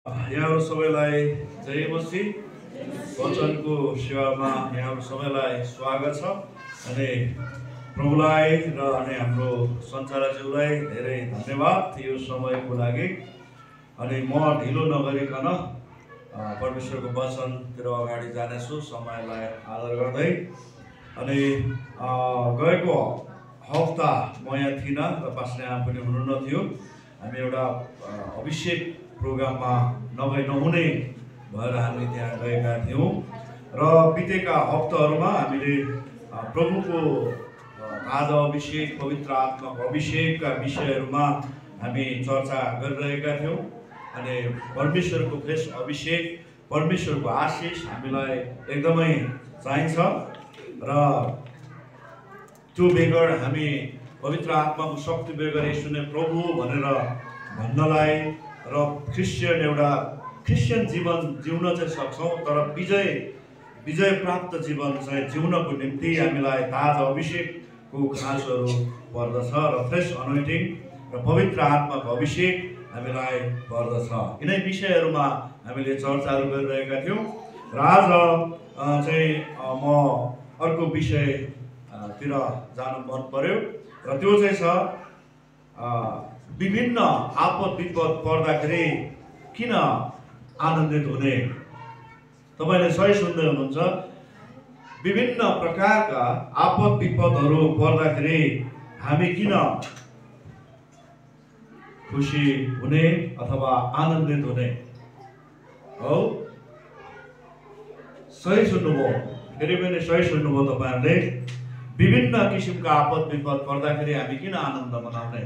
यहाँहरू सबैलाई जय मसीह। वचनको सेवामा यहाँहरू सबैलाई स्वागत छ। अनि प्रभुलाई र हाम्रो सञ्चालकज्यूलाई धेरै धन्यवाद यो समयको लागि। अनि म ढिलो नगरिकन परमेश्वरको वचनतिर अगाडि जानेछु समयलाई आदर गर्दै। अनि गएको हप्ता म यहाँ थिइनँ र पास्टर यहाँ पनि हुनुहुन्थ्यो। हामी एउटा अभिषेक प्रोग्राममा नहुने भएर हामी त्यहाँ गएका थियौँ र बितेका हप्ताहरूमा हामीले प्रभुको ताजा अभिषेक, पवित्र आत्माको अभिषेकका विषयहरूमा हामी चर्चा गरिरहेका थियौँ। अनि परमेश्वरको फ्रेस अभिषेक, परमेश्वरको आशिष हामीलाई एकदमै चाहिन्छ र त्यो बेगर हामी पवित्र आत्माको शक्ति बेगर यसो नै प्रभु भनेर भन्नलाई र क्रिस्चियन जीवन जिउन चाहिँ सक्छौँ। तर विजय प्राप्त जीवन चाहिँ जिउनको निम्ति हामीलाई ताजा अभिषेकको खाँचोहरू पर्दछ र फ्रेस अनोइन्टिङ र पवित्र आत्माको अभिषेक हामीलाई पर्दछ। यिनै विषयहरूमा हामीले चर्चाहरू गरिरहेका थियौँ र आज चाहिँ म अर्को विषयतिर जानु मन पर्यो र त्यो चाहिँ छ विभिन्न आपद विपद पर्दाखेरि किन आनन्दित हुने। तपाईँले सही सुन्दै हुनुहुन्छ। विभिन्न प्रकारका आपद विपदहरू पर्दाखेरि हामी किन खुसी हुने अथवा आनन्दित हुने हो। सही सुन्नुभयो, फेरि पनि सही सुन्नुभयो तपाईँहरूले। विभिन्न किसिमका आपद विपद पर्दाखेरि हामी किन आनन्द मनाउने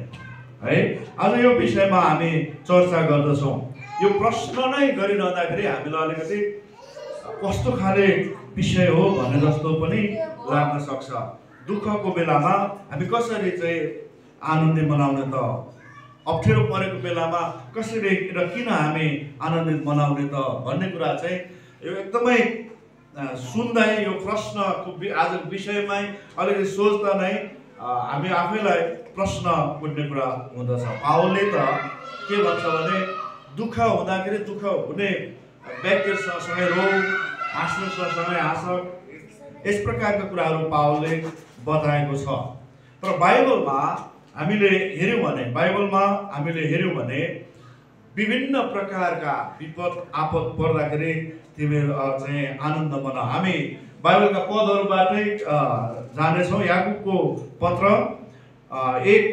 है। आज यो विषयमा हामी चर्चा गर्दछौँ। यो प्रश्न नै गरिरहँदाखेरि हामीलाई अलिकति कस्तो खाले विषय हो भन्ने जस्तो पनि लाग्न सक्छ। दुःखको बेलामा हामी कसरी चाहिँ आनन्द मनाउने त, अप्ठ्यारो परेको बेलामा कसरी र किन हामी आनन्दित मनाउने त भन्ने कुरा चाहिँ यो एकदमै सुन्दै यो प्रश्नको आजको विषयमै अलिकति सोच्दा नै हामी आफैलाई प्रश्न उठ्ने कुरा हुँदछ। पावलले त के भन्छ भने दुःख हुँदाखेरि दुःख हुने व्यक्तिसँगै रोग, हाँस्नेसँगै हाँस, यस प्रकारका कुराहरू पावलले बताएको छ। तर बाइबलमा हामीले हेऱ्यौँ भने विभिन्न प्रकारका विपद आपद पर्दाखेरि तिमीहरू चाहिँ आनन्द मनाऊ। हामी बाइबलका पदहरूबाटै जानेछौँ। याकुबको पत्र 1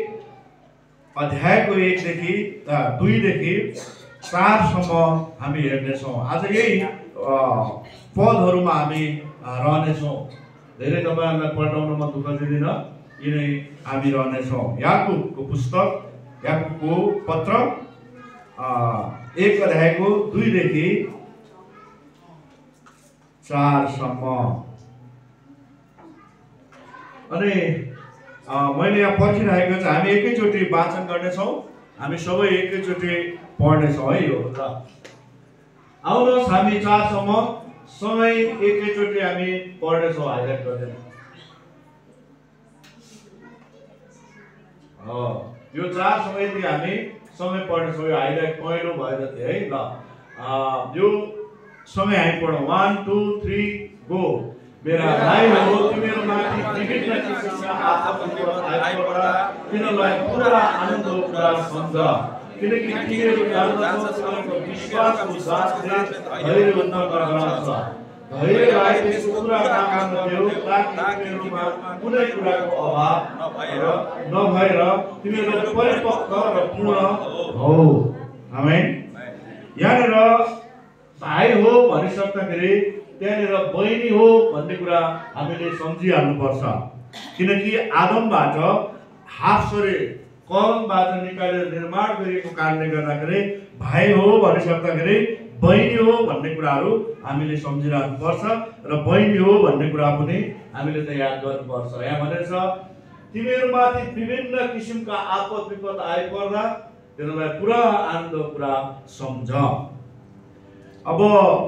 अध्यायको 1 देखि 4 सम्म हामी हेर्नेछौँ। आज यही पदहरूमा हामी रहनेछौँ। धेरै तपाईँहरूलाई पल्टाउन म दुःख दिँदिनँ, यिनै हामी रहनेछौँ। याकुबको पुस्तक, याकुबको पत्र 1 अध्यायको 2 देखि 4 सम्म। अनि मैले यहाँ पर्खिरहेको चाहिँ हामी एकैचोटि वाचन गर्नेछौँ। हामी सबै एकैचोटि पढ्नेछौँ है। यो ल आउनुहोस् हामी 4 सम्म सँगै एकैचोटि हामी पढ्नेछौँ। हाइलाइट गर्दैन यो 4 सँगै हामी सँगै पढ्नेछौँ। यो हाइलाइट पहिलो भयो जति है। ल यो सँगै हामी पढौँ। 1 2 3 गो। मेरा भाइहरू, तिमीहरू माथि विभिन्न किसिमका आपद विपद आइपर्दा तिनीहरूलाई पुरा आनन्दको कुरा सम्झ, किनकि तिमीहरू जान्दछौ विश्वासको साथले धैर्य उत्पन्न गराउँछ। धैर्यलाई त्यसको पुरा काम गर्नु ताकि तिमीहरूमा कुनै कुराको अभाव नभएर तिमीहरू परिपक्व र पूर्ण हौ। आमेन। यहाँनिर भाइ हो भनिसक्दाखेरि त्यहाँनिर बहिनी हो भन्ने कुरा हामीले सम्झिहाल्नुपर्छ। किनकि आदमबाट हाफ शरीर कलमबाट निकालेर निर्माण गरिएको कारणले गर्दाखेरि भाइ हो भनिसक्दाखेरि बहिनी हो भन्ने कुराहरू हामीले सम्झिरहनुपर्छ र बहिनी हो भन्ने कुरा पनि हामीले त याद गर्नुपर्छ। यहाँ भनेछ तिमीहरूमाथि विभिन्न किसिमका आपद विपद आइपर्दा तिनीहरूलाई पुरा आनन्दको कुरा सम्झ। अब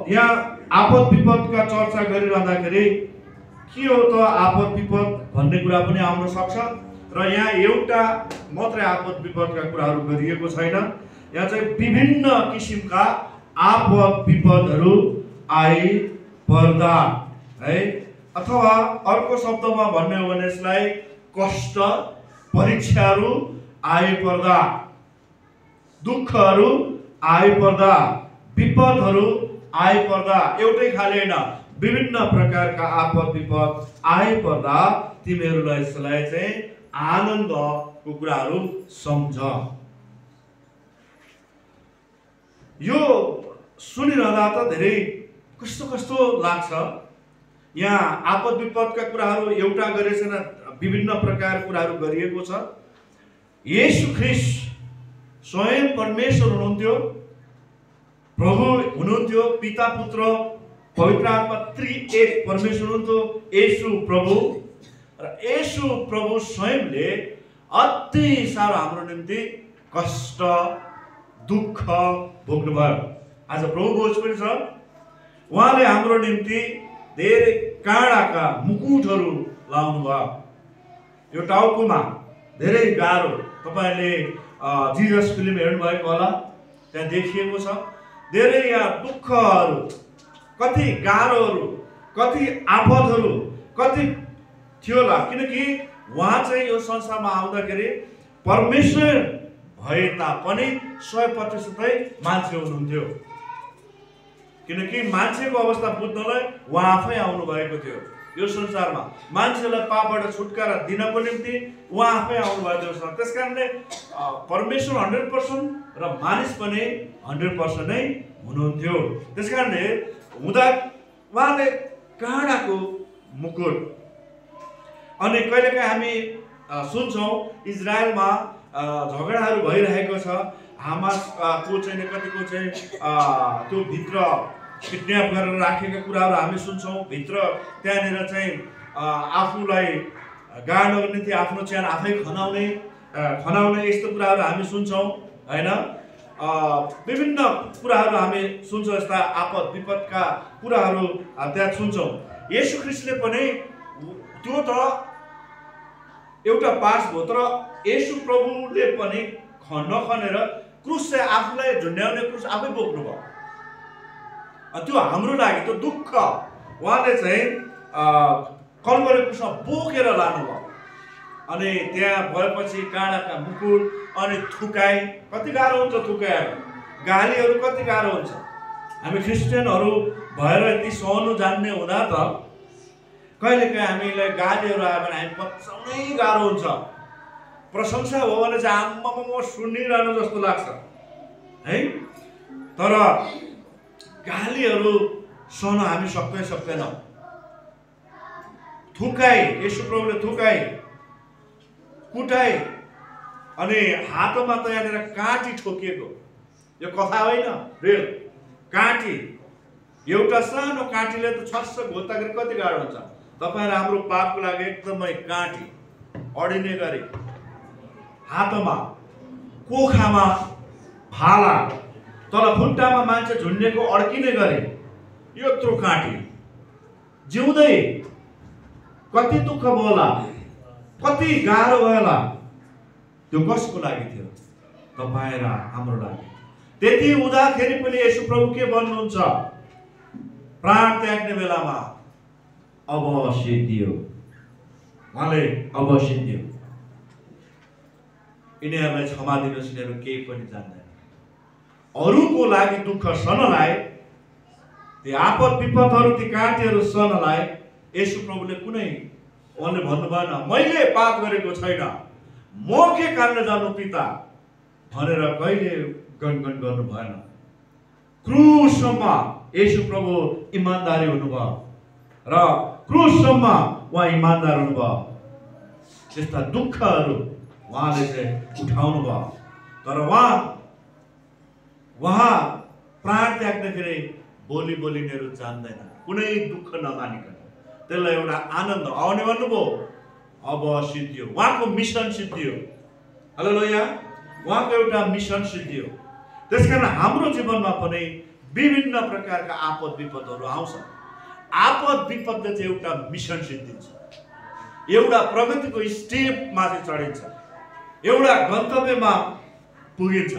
यहाँ आपद विपदका चर्चा गरिरहँदाखेरि के हो त आपद विपद भन्ने कुरा पनि आउन सक्छ र यहाँ एउटा मात्रै आपद विपदका कुराहरू गरिएको छैन। यहाँ चाहिँ विभिन्न किसिमका आपद विपदहरू आइपर्दा है, अथवा अर्को शब्दमा भन्ने हो भने यसलाई कष्ट परीक्षाहरू आइपर्दा, दुःखहरू आइपर्दा, विपदहरू आइपर्दा, एउटै खाले होइन, विभिन्न प्रकारका आपद विपद आइपर्दा तिमीहरूलाई यसलाई चाहिँ आनन्दको कुराहरू सम्झ। यो सुनिरहँदा त धेरै कस्तो कस्तो लाग्छ। यहाँ आपद विपदका कुराहरू एउटा गरेको छैन, विभिन्न प्रकारका कुराहरू गरिएको छ। येशू ख्रीष्ट स्वयं परमेश्वर हुनुहुन्थ्यो, प्रभु हुनुहुन्थ्यो, पिता पुत्र पवित्र आत्मा त्रिएक परमेश्वर हुनुहुन्थ्यो येशू प्रभु। र येशू प्रभु स्वयंले अति साह्रो हाम्रो निम्ति कष्ट दुःख भोग्नुभयो। आज प्रभु भोज पनि छ, उहाँले हाम्रो निम्ति धेरै काँडाका मुकुटहरू लाउनु भयो। यो टाउकोमा धेरै गाह्रो, तपाईले जिजस फिल्म हेर्नु भएको होला, त्यहाँ देखिएको छ धेरै यहाँ दुःखहरू, कति गाह्रोहरू, कति आपदहरू कति थियो होला। किनकि उहाँ चाहिँ यो संसारमा आउँदाखेरि परमेश्वर भए तापनि 100% मान्छे हुनुहुन्थ्यो। किनकि मान्छेको अवस्था बुझ्नलाई उहाँ आफै आउनु भएको थियो यो संसारमा, मान्छेलाई पापबाट छुटकारा दिनको निम्ति उहाँ आफै आउनु भएको थियो। त्यसकारणले परमेश्वर 100% र मानिस पनि 100% नै हुनुहुन्थ्यो। त्यसकारणले हुँदा उहाँले काँडाको मुकुट, अनि कहिलेकाहीँ हामी सुन्छौँ इजरायलमा झगडाहरू भइरहेको छ, हामासको चाहिँ कतिको चाहिँ त्यो भित्र किडन्याप गरेर राखेका कुराहरू हामी सुन्छौँ। भित्र त्यहाँनिर चाहिँ आफूलाई गाड्नको निम्ति आफ्नो ज्यान आफै खनाउने यस्तो कुराहरू हामी सुन्छौँ होइन। विभिन्न कुराहरू हामी सुन्छौँ, यस्ता आपद विपदका कुराहरू त्यहाँ सुन्छौँ। येशू ख्रीष्टले पनि त्यो त एउटा पास भयो, तर येशू प्रभुले पनि नखनेर क्रुस चाहिँ आफूलाई झुन्ड्याउने क्रुस आफै बोक्नु भयो। त्यो हाम्रो लागि त्यो दुःख उहाँले चाहिँ कल्वरी क्रुसमा बोकेर लानुभयो। अनि त्यहाँ भएपछि काँडाका मुकुट, अनि थुकाइ, कति गाह्रो हुन्छ थुकाइहरू, गालीहरू कति गाह्रो हुन्छ। हामी क्रिस्चियनहरू भएर यति सहनु जान्ने हुँदा त कहिलेकाहीँ हामीलाई गालीहरू आयो भने हामी पचाउनै गाह्रो हुन्छ। प्रशंसा हो भने चाहिँ आम्मामा म सुनिरहनु जस्तो लाग्छ है, तर गालीहरू सहन हामी सक्दैनौँ। थुकाइ, येशू प्रभुले थुकाइ, कुटाइ, अनि हातमा त यहाँनिर काँटी ठोकिएको, यो कथा होइन, रियल काँटी। एउटा सानो काँटीले त छस्स घोत्दाखेरि कति गाह्रो हुन्छ। तपाईँ राम्रो पापको लागि एकदमै काँटी अडिने गरी, हातमा, कोखामा भाला, तल खुट्टामा मान्छे झुन्डेको अड्किने गरे, यत्रो काँटी जिउँदै कति दुःख भयो होला, कति गाह्रो भयो होला। त्यो कसको लागि थियो? तपाईँ र हाम्रो लागि। त्यति हुँदाखेरि पनि येशू प्रभु के भन्नुहुन्छ? प्राण त्याग्ने बेलामा अब सिद्धियो, उहाँले अब सिद्धियो, यिनीहरूलाई क्षमा दिनुहोस्, यिनीहरू केही पनि जान्दैन। अरूको लागि दुःख सहनलाई, ती आपद विपदहरू, ती काँटीहरू सहनलाई येशू प्रभुले कुनै, उहाँले भन्नु भएन मैले पाप गरेको छैन, म के कारणले जानु पिता भनेर कहिले गणगण गर्नु भएन। क्रुसमा येशू प्रभु इमानदारी हुनुभयो र क्रुसमा उहाँ इमानदार हुनुभयो। त्यस्ता दुःखहरू उहाँले चाहिँ उठाउनु भयो, तर उहाँ प्राण त्याग्दाखेरि बोली बोलिनेहरू जान्दैन, कुनै दुःख नमानिकन त्यसलाई एउटा आनन्द आउने भन्नुभयो। अब सिद्धियो, उहाँको मिसन सिद्धियो। हालेलुया, उहाँको एउटा मिसन सिद्धियो। त्यसकारण हाम्रो जीवनमा पनि विभिन्न प्रकारका आपद विपदहरू आउँछ। आपद विपदले चाहिँ एउटा मिसन सिद्धिन्छ, एउटा प्रगतिको स्टेपमा चाहिँ चढिन्छ, एउटा गन्तव्यमा पुगिन्छ।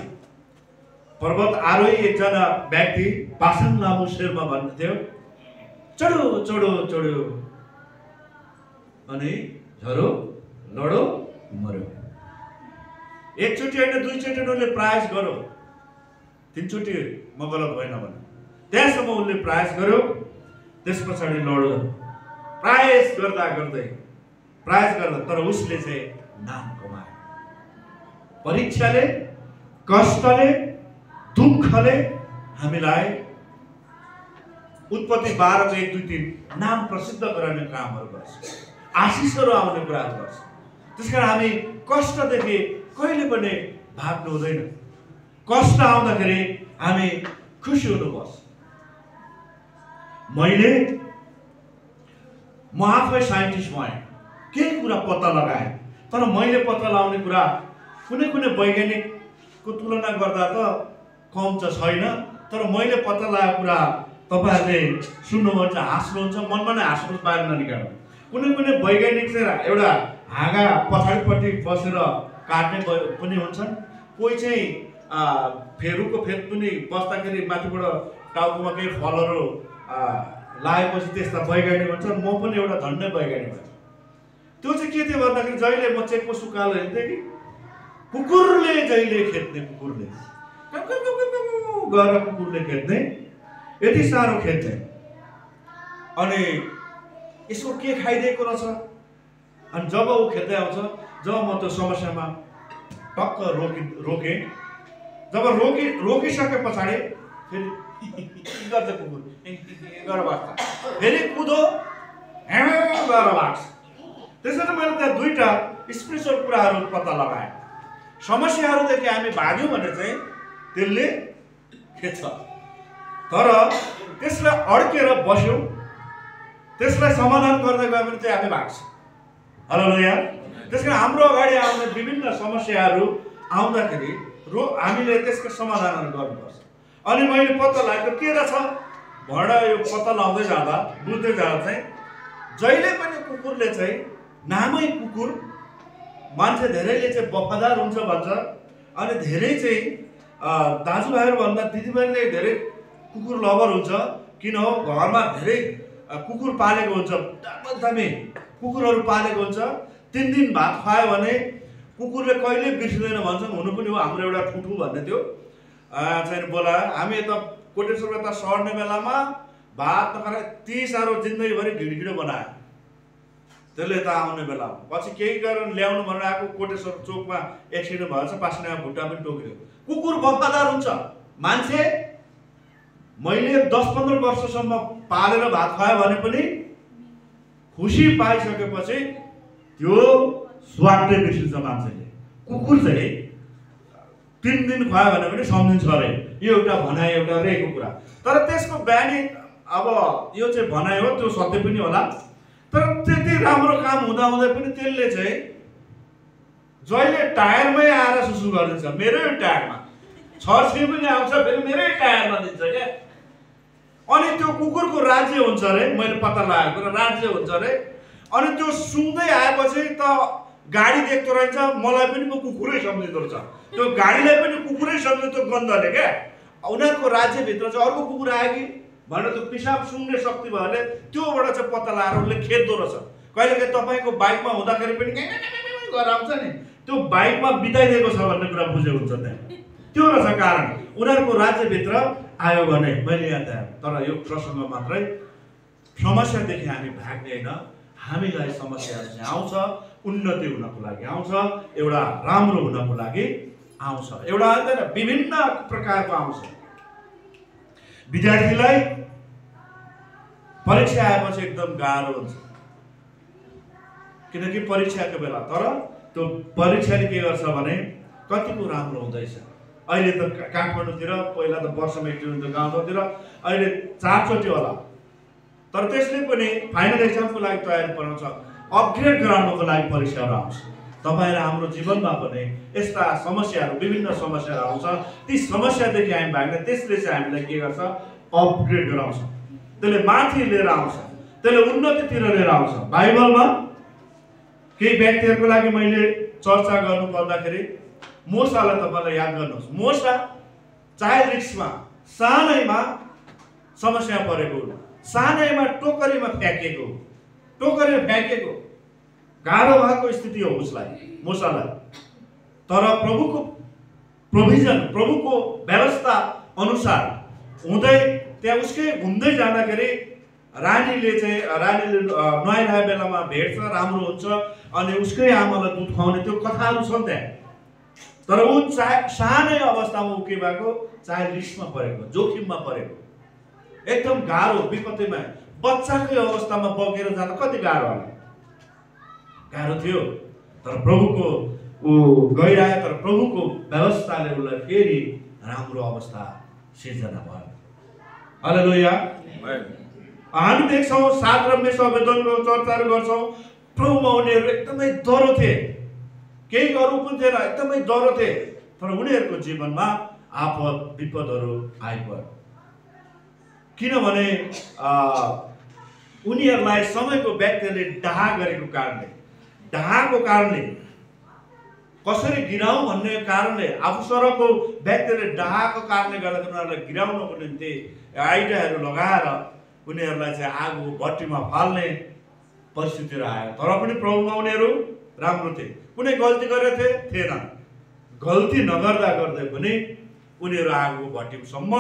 पर्वत आरोही एकजना व्यक्ति पासाङ लामो शेर्पा भन्नुहुन्थ्यो, चढो चढो चढ्यो अनि झरो लडो मर्यो। एकचोटि होइन दुईचोटि उनले प्रयास गर्यो, तीनचोटि म गलत भएन भने त्यहाँसम्म उनले प्रयास गर्यो। त्यस पछाडि लड्यो, प्रयास गर्दा गर्दै तर उसले चाहिँ नाम कमायो। परीक्षाले, कष्टले, दुःखले हामीलाई उत्पत्ति 12:1-2-3 नाम प्रसिद्ध गराउने कामहरू गर्छ, आशिषहरू आउने कुराहरू गर्छ। त्यसकारण हामी कष्टदेखि कहिले पनि भाग्नु हुँदैन। कष्ट आउँदाखेरि हामी खुसी हुनुपर्छ। म आफै साइन्टिस्ट भएँ, केही कुरा पत्ता लगाएँ, तर मैले पत्ता लगाउने कुरा कुनै वैज्ञानिकको तुलना गर्दा त कम त छैन। तर मैले पत्ता लगाएको कुरा तपाईँहरूले सुन्नुहुन्छ, हाँस्नुहुन्छ, मनमा नै हाँस्नु बाहिर ननिकाल्नु। कुनै वैज्ञानिक चाहिँ एउटा हाँगा पछाडिपट्टि बसेर काट्ने पनि हुन्छन्, कोही चाहिँ रुखको फेद पनि बस्दाखेरि माथिबाट टाउकोमा केही फलहरू लागेपछि त्यस्ता वैज्ञानिक हुन्छन्। म पनि एउटा झन्डै वैज्ञानिक भएँ। त्यो चाहिँ के थियो भन्दाखेरि जहिले म चेकको सुकालो हेर्थेँ कि कुकुरले जहिले खेद्ने, कुकुरले गएर कुकुरले खेद्ने, यति साह्रो खेद्ने, अनि यसो के खाइदिएको रहेछ। अनि जब ऊ खेद्दै आउँछ, जब म त्यो समस्यामा टक्क रोकेँ, जब रोकिसके पछाडि फेरि गर्छ कुकुर, गरेर बस्छ, फेरि कुदो गरेर लाग्छ। त्यसैले मैले त्यहाँ दुईवटा स्पिरिचुअल कुराहरू पत्ता लगाएँ। समस्याहरूदेखि हामी भाग्यौँ भने चाहिँ त्यसले खेद्छ, तर त्यसलाई अड्केर बस्यौँ, त्यसलाई समाधान गर्दै गयो भने चाहिँ हामी भाग्छ। हालेलुया। त्यसकारण हाम्रो अगाडि आउने विभिन्न समस्याहरू आउँदाखेरि हामीले त्यसको समाधानहरू गर्नुपर्छ। अनि मैले पत्ता लगाएको के रहेछ भनेर यो पत्ता लगाउँदै जाँदा बुझ्दै जाँदा चाहिँ जहिले पनि कुकुरले चाहिँ नामै कुकुर, मान्छे धेरैले चाहिँ वफादार हुन्छ भन्छ, अनि धेरै चाहिँ दाजुभाइहरू भन्दा दिदीबहिनीले धेरै कुकुर लभर हुन्छ। किन हो, घरमा धेरै कुकुर पालेको हुन्छ, दामी कुकुरहरू पालेको हुन्छ। 3 दिन भात खुवायो भने कुकुरले कहिले बिर्सिँदैन भन्छन्। हुनु पनि हो, हाम्रो एउटा ठुठु भन्ने थियो चाहिँ बोलायो। हामी यता कोटेश्वर यता सर्ने बेलामा भात नखाएर 30 साह्रो जिन्दगीभरि घिडघिडो बनायो। त्यसले यता आउने बेला पछि केही गरेर ल्याउनु भनेर आएको, कोटेश्वर चोकमा एक्सिडेन्ट भएछ, पास्ने भुट्टा पनि टोकियो। कुकुर वफादार हुन्छ। मान्छे मैले 10-15 वर्षसम्म पालेर भात खुवायो भने पनि खुसी पाइसकेपछि त्यो स्वाटै बिर्सिन्छ मान्छेले। कुकुर चाहिँ 3 दिन खुवायो भने पनि सम्झिन्छ अरे, यो एउटा भनाइ, एउटा रहेको कुरा। तर त्यसको बानी, अब यो चाहिँ भनाइ हो, त्यो सत्य पनि होला। तर त्यति राम्रो काम हुँदा पनि त्यसले चाहिँ जहिले टायरमै आएर सुसु गरिदिन्छ, मेरै टायरमा। छर्सी पनि आउँछ, फेरि मेरै टायरमा दिन्छ क्या। अनि त्यो कुकुरको राज्य हुन्छ अरे, मैले पत्ता लगाएको र राज्य हुन्छ अरे। अनि त्यो सुँग्दै आएपछि त गाडी देख्दो रहेछ, मलाई पनि म कुकुरै सम्झिँदो रहेछ, त्यो गाडीलाई पनि कुकुरै सम्झिँदो, त्यो गन्धले क्या। उनीहरूको राज्यभित्र चाहिँ अर्को कुकुर आयो कि भनेर त्यो पिसाब सुँग्ने शक्ति भएले त्योबाट चाहिँ पत्ता लगाएर उसले खेद्दो रहेछ। कहिलेकाहीँ तपाईँको बाइकमा हुँदाखेरि पनि गरेर आउँछ नि, त्यो बाइकमा बिताइदिएको छ भन्ने कुरा बुझेको हुन्छ त्यहाँ। त्यो रहेछ कारण, उनीहरूको राज्यभित्र आयो भने मैले याद आयो। तर यो प्रसङ्ग मात्रै, समस्यादेखि हामी भाग्ने होइन, हामीलाई समस्याहरू चाहिँ आउँछ, उन्नति हुनको लागि आउँछ, एउटा राम्रो हुनको लागि आउँछ, एउटा विभिन्न प्रकारको आउँछ। विद्यार्थीलाई परीक्षा आएपछि एकदम गाह्रो हुन्छ, किनकि परीक्षाको बेला। तर त्यो परीक्षाले के गर्छ भने कतिको राम्रो हुँदैछ। अहिले त काठमाडौँतिर पहिला त वर्षमा एकचोटि हुन्थ्यो, गाउँतिर अहिले 4 चोटि होला। तर त्यसले पनि फाइनल एक्जामको लागि तयारी बनाउँछ, अपग्रेड गराउनको लागि परीक्षाहरू आउँछ। तपाईँ र हाम्रो जीवनमा पनि यस्ता समस्याहरू, विभिन्न समस्याहरू आउँछ। ती समस्यादेखि हामी भाग्ने, त्यसले चाहिँ हामीलाई के गर्छ, अपग्रेड गराउँछ, त्यसले माथि लिएर आउँछ, त्यसले उन्नतितिर लिएर आउँछ। बाइबलमा केही व्यक्तिहरूको लागि मैले चर्चा गर्नु पर्दाखेरि मोसालाई तपाईँलाई याद गर्नुहोस्। मोसा चाइल्ड रिक्समा सानैमा समस्या परेको, सानैमा टोकरीमा फ्याँकेको, गाह्रो भएको स्थिति हो उसलाई, मूसालाई। तर प्रभुको प्रोभिजन, प्रभुको व्यवस्था अनुसार हुँदै त्यहाँ उसकै घुम्दै जाँदाखेरि रानीले नुहाइरहेको बेलामा भेट्छ, राम्रो हुन्छ, अनि उसकै आमालाई दुध खुवाउने त्यो कथाहरू छन् त्यहाँ। तर ऊ सानै अवस्थामा ऊ के भएको, चाइल्ड रिस्कमा परेको, जोखिममा परेको, एकदम गाह्रो विपत्तिमा। बच्चाकै अवस्थामा बगेर जान कति गाह्रो होला, गाह्रो थियो। तर प्रभुको ऊ गइरह्यो, तर प्रभुको व्यवस्थाले उसलाई फेरि राम्रो अवस्था सिर्जना भयो। हालेलुया। हामी देख्छौँ सात संवेदनको चर्चाहरू गर्छौँ, प्रभुमा उनीहरू एकदमै डरो थिए, केही अरू पनि थिएन, एकदमै डरो थिए। तर उनीहरूको जीवनमा आपद विपदहरू आइपर्यो, किनभने उनीहरूलाई समयको व्यक्तिले डाहा गरेको कारणले, डाहाको कारणले, कसरी गिराउँ भन्ने कारणले, आफूसरको व्यक्तिले डाहाको कारणले गर्दा उनीहरूलाई गिराउनको निम्ति आइडियाहरू लगाएर उनीहरूलाई चाहिँ आगो भट्टीमा फाल्ने परिस्थितिहरू आयो। तर पनि प्रभुमा उनीहरू राम्रो थिए। कुनै गल्ती गरेको थिएन, गल्ती नगर्दा गर्दै पनि उनीहरू आगोको भट्टीसम्म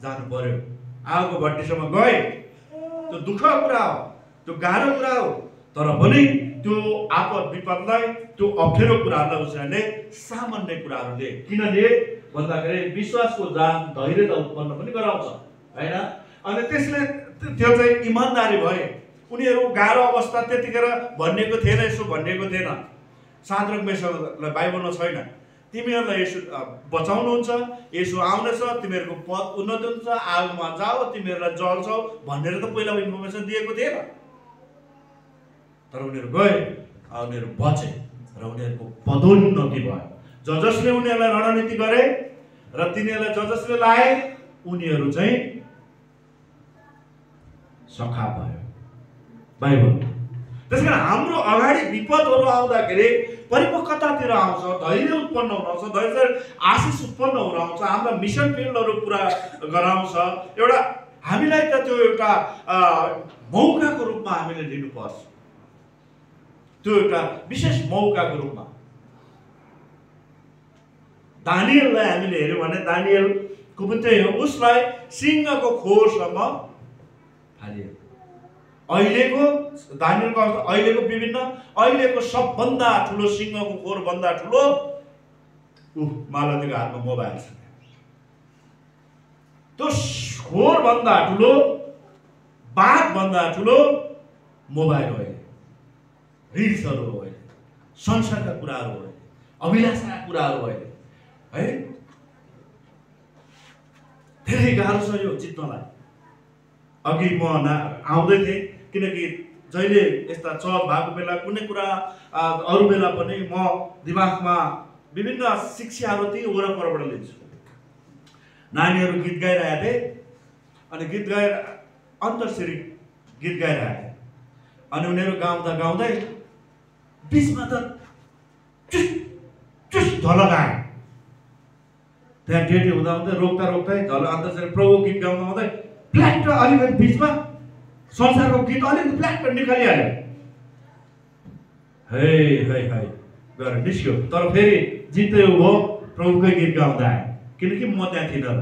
जानु पर्यो। आगोको भट्टीसम्म गए, त्यो दुःखको कुरा हो, त्यो गाह्रो कुरा हो। तर पनि त्यो आपद विपदलाई, त्यो अप्ठ्यारो कुराहरूलाई उसले सामान्य कुराहरूले किन लिए भन्दाखेरि विश्वासको जान धैर्यता उत्पन्न पनि गराउँछ, होइन? अनि त्यसले त्यो चाहिँ इमान्दारी भए। उनीहरू गाह्रो अवस्था त्यतिखेर भनिएको थिएन, यसो भनिएको थिएन, साद्रक मेशकलाई बाइबलमा छैन, तिमीहरूलाई यसो बचाउनुहुन्छ, यसो आउनेछ, तिमीहरूको पद उन्नति हुन्छ, आगोमा जाओ, तिमीहरूलाई जल्छौ भनेर त पहिला इन्फर्मेसन दिएको थिएन। तर उनीहरू गए, उनीहरू बचे र उनीहरूको पदोन्नति भयो। जसले उनीहरूलाई रणनीति गरे र तिनीहरूलाई जसले लाए, उनीहरू चाहिँ सखा भयो बाइबल। त्यसकारण हाम्रो अगाडि विपदहरू आउँदाखेरि परिपक्वतातिर आउँछ, धैर्य उत्पन्न हुन आउँछ, धैर्य आशिष उत्पन्न हुन आउँछ, हाम्रो मिसन फिल्डहरू पुरा गराउँछ। एउटा हामीलाई त त्यो एउटा मौकाको रूपमा हामीले लिनुपर्छ, त्यो एउटा विशेष मौकाको रूपमा। दानियललाई हामीले हेर्यौँ भने दानियलको पनि त्यही हो, उसलाई सिंहको खोरसम्म हालियो। अहिलेको दानियलको अवस्था, अहिलेको विभिन्न, अहिलेको सबभन्दा ठुलो सिंहको खोरभन्दा ठुलो मालतीको हातमा मोबाइल छ। त्यो खोरभन्दा ठुलो, बाघभन्दा ठुलो मोबाइल हो, रिल्सहरू हो, संसारका कुराहरू हो, अभिलाषाका कुराहरू हो, है? धेरै गाह्रो छ यो जित्नलाई। अघि म आउँदै थिएँ, किनकि जहिले यस्ता चल भएको बेला कुनै कुरा अरू बेला पनि म दिमागमा विभिन्न शिक्षाहरू त्यही वरपरबाट लिन्छु। नानीहरू गीत गाइरहेका थिए, अनि गीत गाएर अन्तर्श्री गीत गाइरहेका थिए, अनि उनीहरू गाउँदा गाउँदै बिचमा त चुस झलक आयो। त्यहाँ डेटी हुँदा हुँदै रोक्दै अन्तर्श्री प्रभु गीत गाउँदा हुँदै फ्ल्याट अलिकति बिचमा संसारको गीत अलिकति फ्ल्याट निकालिहाल्यो। है गरेर निस्क्यो। तर फेरि जित्दै हो प्रभुकै गीत गाउँदा आयो, किनकि म त्यहाँ थिइनँ।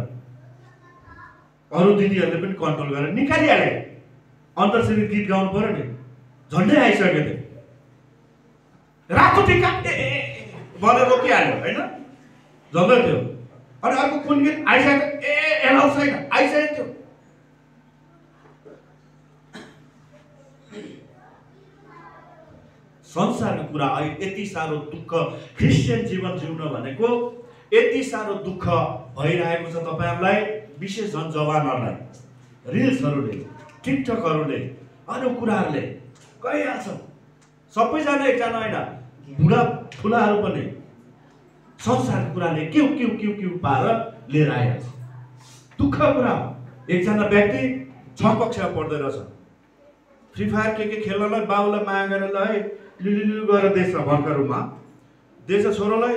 अरू दिदीहरूले पनि कन्ट्रोल गरेर निकालिहाले। अन्तर्श्री गीत गाउनु पर्यो नि, झन्डै आइसकेको थियो, रातो टिका भनेर रोकिहाल्यो, होइन? झन्डै थियो। अनि अर्को कुन गीत आइसकेको, एलाउ छैन, आइसकेको थियो। संसारको कुरा अहिले यति साह्रो दुःख, क्रिस्चियन जीवन जिउन भनेको यति साह्रो दुःख भइरहेको छ तपाईहरुलाई, विशेष झन् जवानहरुलाई। रिल्सहरुले, टिकटकहरुले, अरू कुराहरुले गइहाल्छ। सबैजना एकजना हैन, बुढा ठुलाहरु पनि संसारको कुराले क्यु पारेर लिएर आइहाल्छ। दुःख कुरा। एकजना व्यक्ति 6 कक्षा पढ्दै रहेछ, फ्री फायर के खेल्नलाई बाबुलाई माया गरेर है लिलु गरेर देश भर्खरमा देश छोरोलाई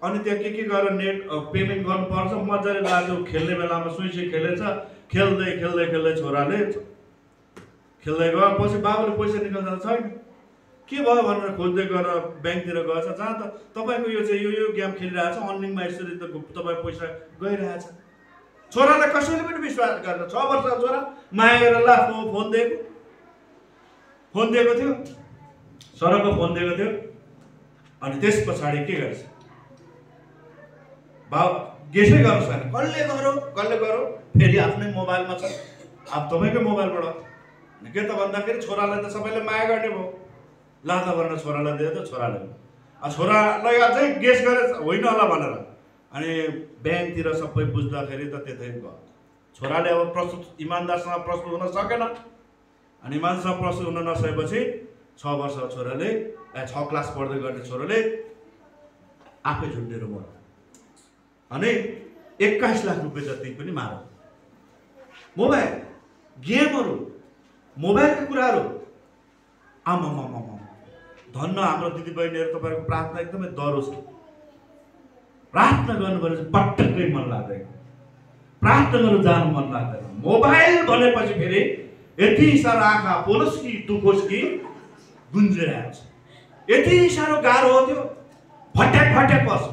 अनि त्यहाँ के गरेर नेट पेमेन्ट गर्नुपर्छ। मजाले लाग्यो खेल्ने बेलामा सुइसी खेलेछ। खेल्दै खेल्दै खेल्दै छोराले खेल्दै गयो। पछि बाबुले पैसा निकाल्दा छैन। के भयो भनेर खोज्दै गएर ब्याङ्कतिर गएछ, जहाँ त तपाईँको यो चाहिँ यो गेम खेलिरहेछ, अनलाइनमा यसरी त तपाईँ पैसा गइरहेछ। छोरालाई कसैले पनि विश्वास गरेन। 6 वर्षको छोरा माया गरेर ला फोन दिएको थियो, सरको फोन दिएको थियो। अनि त्यस पछाडि के गर्छ, बाबु गेसै गर्नु छैन, कसले गरो फेरि आफ्नै मोबाइलमा छ। अब तपाईँकै मोबाइलबाट के त भन्दाखेरि छोरालाई त सबैले माया गर्ने भयो, लाता भनेर छोरालाई दियो त छोराले छोरालाई अझै गेस गरेर होइन होला भनेर अनि ब्याङ्कतिर सबै बुझ्दाखेरि त त्यतै गयो। छोराले अब प्रस्तुत इमान्दारसँग प्रस्तुत हुन सकेन। अनि इमानसँग प्रस्तुत हुन नसकेपछि 6 वर्षको छोराले 6 क्लास पढ्दै गर्ने छोराले आफै झुन्डेर मर्यो। अनि 21 लाख रुपियाँ जति पनि मार्यो। मोबाइल गेमहरू, मोबाइलको कुराहरू, आमामामा धन्न हाम्रो दिदीबहिनीहरू, तपाईँहरूको प्रार्थना एकदमै दरोस्। प्रार्थना गर्नुपर्ने चाहिँ पटक्कै मन लाग्दैन, प्रार्थना गर्नु जानु मन लाग्दैन। मोबाइल भनेपछि फेरि यति साह्रो आँखा पोलोस् कि दुखोस् कि गुन्जिरहेको छ। यति साह्रो गाह्रो हो त्यो, फट्याक पर्छ।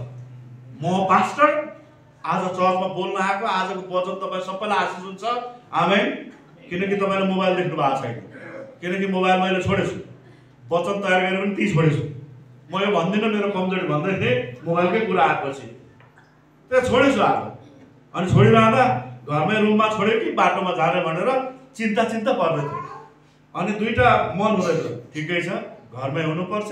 म पास्टर आज चर्चमा बोल्न आएको, आजको वचन तपाईँ सबैलाई आशिष हुन्छ, आमेन। किनकि तपाईँले मोबाइल देख्नु भएको छैन, किनकि मोबाइल मैले छोडेछु, वचन तयार गरेर पनि ती छोडेछु। म यो भन्दिनँ, मेरो कमजोरी भन्दै थिएँ मोबाइलकै कुरा आएपछि त्यो छोडेछु आज। अनि छोडिरहँदा घरमै रुममा छोड्यो कि बाटोमा जाने भनेर चिन्ता पर्दै थियो। अनि दुईटा मन हुँदैछ, ठिकै छ घरमै हुनुपर्छ,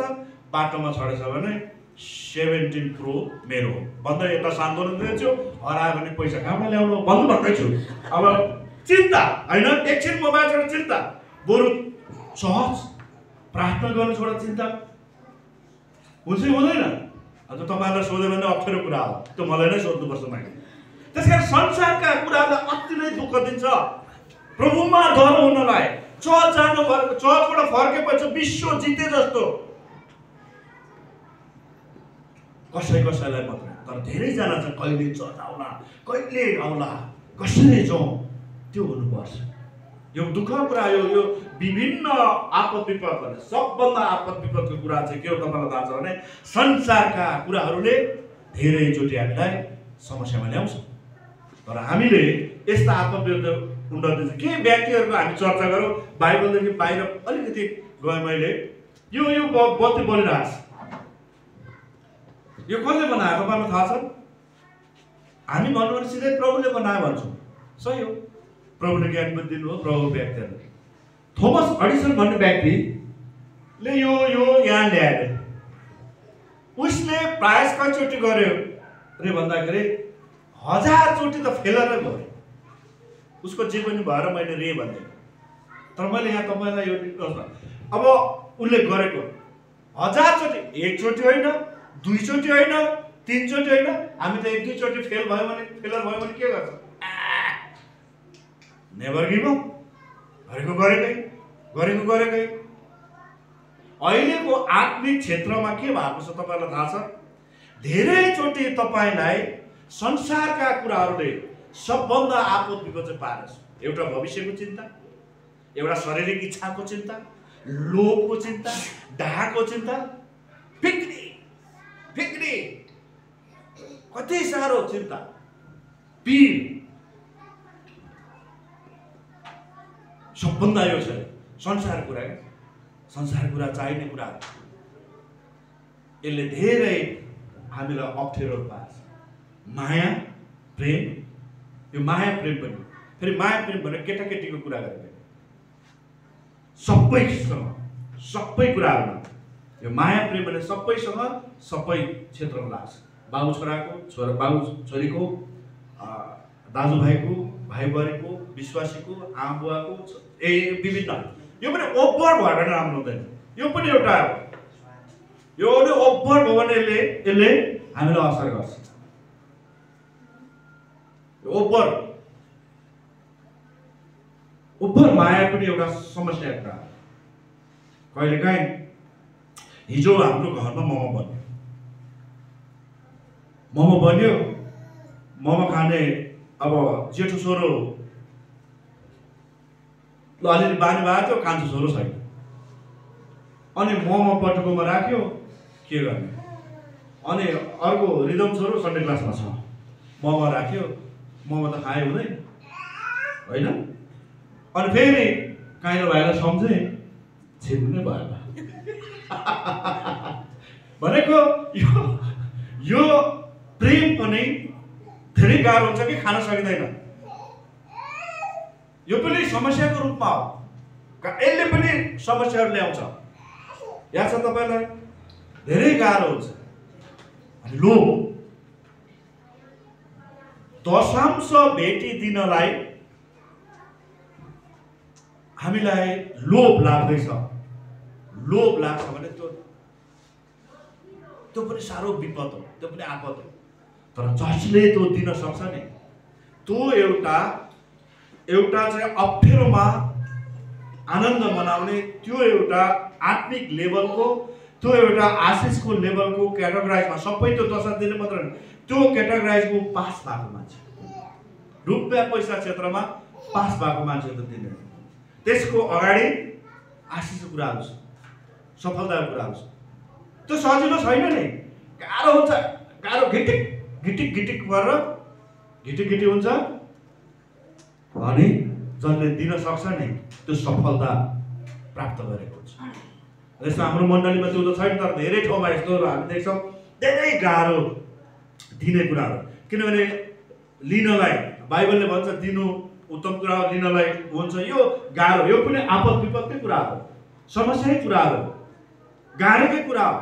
बाटोमा छोडेछ भने 17 प्रो मेरो भन्दै यता सान्त्वना दिन्छु, हरायो भने पैसा कहाँबाट ल्याउनु भन्नु भन्दैछु। अब चिन्ता होइन, एकछिन मोबाइल छोडेर चिन्ता, बरु चर्च प्रार्थना गर्नु छोडेर चिन्ता हुन्छ कि हुँदैन? अझ तपाईँलाई सोध्यो भने अप्ठ्यारो कुरा हो, त्यो मलाई नै सोध्नुपर्छ मैले। त्यसकारण संसारका कुरालाई अति नै दुःख दिन्छ। प्रभुमा डर हुनलाई चर्च जानु भएको, चर्चबाट फर्केपछि विश्व जिते जस्तो कसैलाई मात्र, तर धेरैजना चाहिँ कहिले चर्च आउला, कहिले आउला, कसरी जाउँ, त्यो हुनुपर्छ। यो दुःखको कुरा, यो विभिन्न आपद विपद, सबभन्दा आपद विपदको कुरा चाहिँ के हो तपाईँलाई थाहा छ भने संसारका कुराहरूले धेरैचोटि हामीलाई समस्यामा ल्याउँछ। तर हामीले यस्ता आपद उन्नति के व्यक्तिहरूको हामी चर्चा गरौँ। बाइबलदेखि बाहिर अलिकति गएँ मैले, यो बत्ती बलिरहेछ, यो कसले बनायो तपाईँलाई थाहा छ? हामी भन्नु भने सिधै प्रभुले बनायो भन्छौँ, सही हो। प्रभुले ज्ञान बुद्धि दिनुभयो, प्रभु व्यक्तिहरूले। थोमस एडिसन भन्ने व्यक्तिले यो यहाँ ल्याएर उसले प्रयास कतिचोटि गर्यो रे भन्दाखेरि 1000 चोटि त फेलेर गयो। उसको जीवनी भएर मैले रे भन्दै, तर मैले यहाँ तपाईँलाई यो अब उसले गरेको 1000 चोटि, एकचोटि होइन, 2 चोटि होइन, 3 चोटि होइन। हामी त 1-2 चोटि फेलर भयो भने के गर्छ? नेभर गिभ अप, गरेकै। अहिलेको आत्मिक क्षेत्रमा के भएको छ तपाईँलाई थाहा छ? धेरैचोटि तपाईँलाई संसारका कुराहरूले सबभन्दा आपद विपद चाहिँ पारेछ। एउटा भविष्यको चिन्ता, एउटा शारीरिक इच्छाको चिन्ता, लोभको चिन्ता, डाहको चिन्ता, फिक्री कति साह्रो चिन्ता, पीर, सबभन्दा यो छ संसार कुरा चाहिने कुरा। यसले धेरै हामीलाई अप्ठ्यारो पार्छ। माया प्रेम, यो माया प्रेम पनि फेरि माया प्रेम भनेर केटाकेटीको कुरा गरेको सबै कुराहरूमा यो माया प्रेम भने सबैसँग सबै क्षेत्रमा लाग्छ। बाबु छोराको, बाबु छोरीको, दाजुभाइको, भाइ बुहारीको, विश्वासीको, आमा बुवाको, विभिन्न। यो पनि ओभर भयो भने राम्रो हुँदैन। यो पनि एउटा हो, यो ओभर भयो भने यसले हामीलाई असर गर्छ। ओभर माया पनि एउटा समस्याको कुरा हो। कहिलेकाहीँ हिजो हाम्रो घरमा मोमो बन्यो, मोमो बन्यो, मोमो खाने अब जेठो छोरो ल अलिअलि बानी भएको थियो, कान्छो छोरो छैन। अनि मोमो पटुकोमा राख्यो, के गर्ने? अनि अर्को रिदम छोरो सन्डे क्लासमा छ, मोमो राख्यो, मोमो त खाए हुँदैन होइन। अनि फेरि काइलो भाइलाई सम्झे, छिर्नु नै भएन। भनेको यो प्रेम पनि धेरै गाह्रो हुन्छ कि खान सकिँदैन। यो पनि समस्याको रूपमा हो, यसले पनि समस्याहरू ल्याउँछ। याद छ तपाईँलाई? धेरै गाह्रो हुन्छ। अनि लोभ, दशांश भेटिदिनलाई हामीलाई लोभ लाग्दैछ, लोभ लाग्छ भने त्यो पनि साह्रो विपद हो, त्यो पनि आपद हो। तर जसले त्यो दिन सक्छ नि, त्यो एउटा चाहिँ अप्ठ्यारोमा आनन्द मनाउने, त्यो एउटा आत्मिक लेभलको, त्यो एउटा आशिषको लेभलको क्याटेगोराइजमा, सबै त्यो 10 दिने मात्र होइन, त्यो क्याटेगोराइजको पास भएको मान्छे, रुपियाँ पैसा क्षेत्रमा पास भएको मान्छे त दिने। त्यसको अगाडि आशिषको कुराहरू छ, सफलताको कुराहरू छ। त्यो सजिलो छैन नि, गाह्रो हुन्छ। गाह्रो घिटिक घिटिक घिटिक गरेर घिटिक हुन्छ। अनि जसले दिन सक्छ नि, त्यो सफलता प्राप्त गरेको हुन्छ। जस्तो हाम्रो मण्डलीमा त्यो त छैन, तर धेरै ठाउँमा यस्तोहरू हामी देख्छौँ, धेरै गाह्रो दिने कुराहरू। किनभने लिनलाई बाइबलले भन्छ दिनु उत्तम कुरा हो, लिनलाई हुन्छ यो गाह्रो। यो पनि आपद विपदकै कुरा हो, समस्याकै कुरा हो, गाह्रोकै कुरा हो।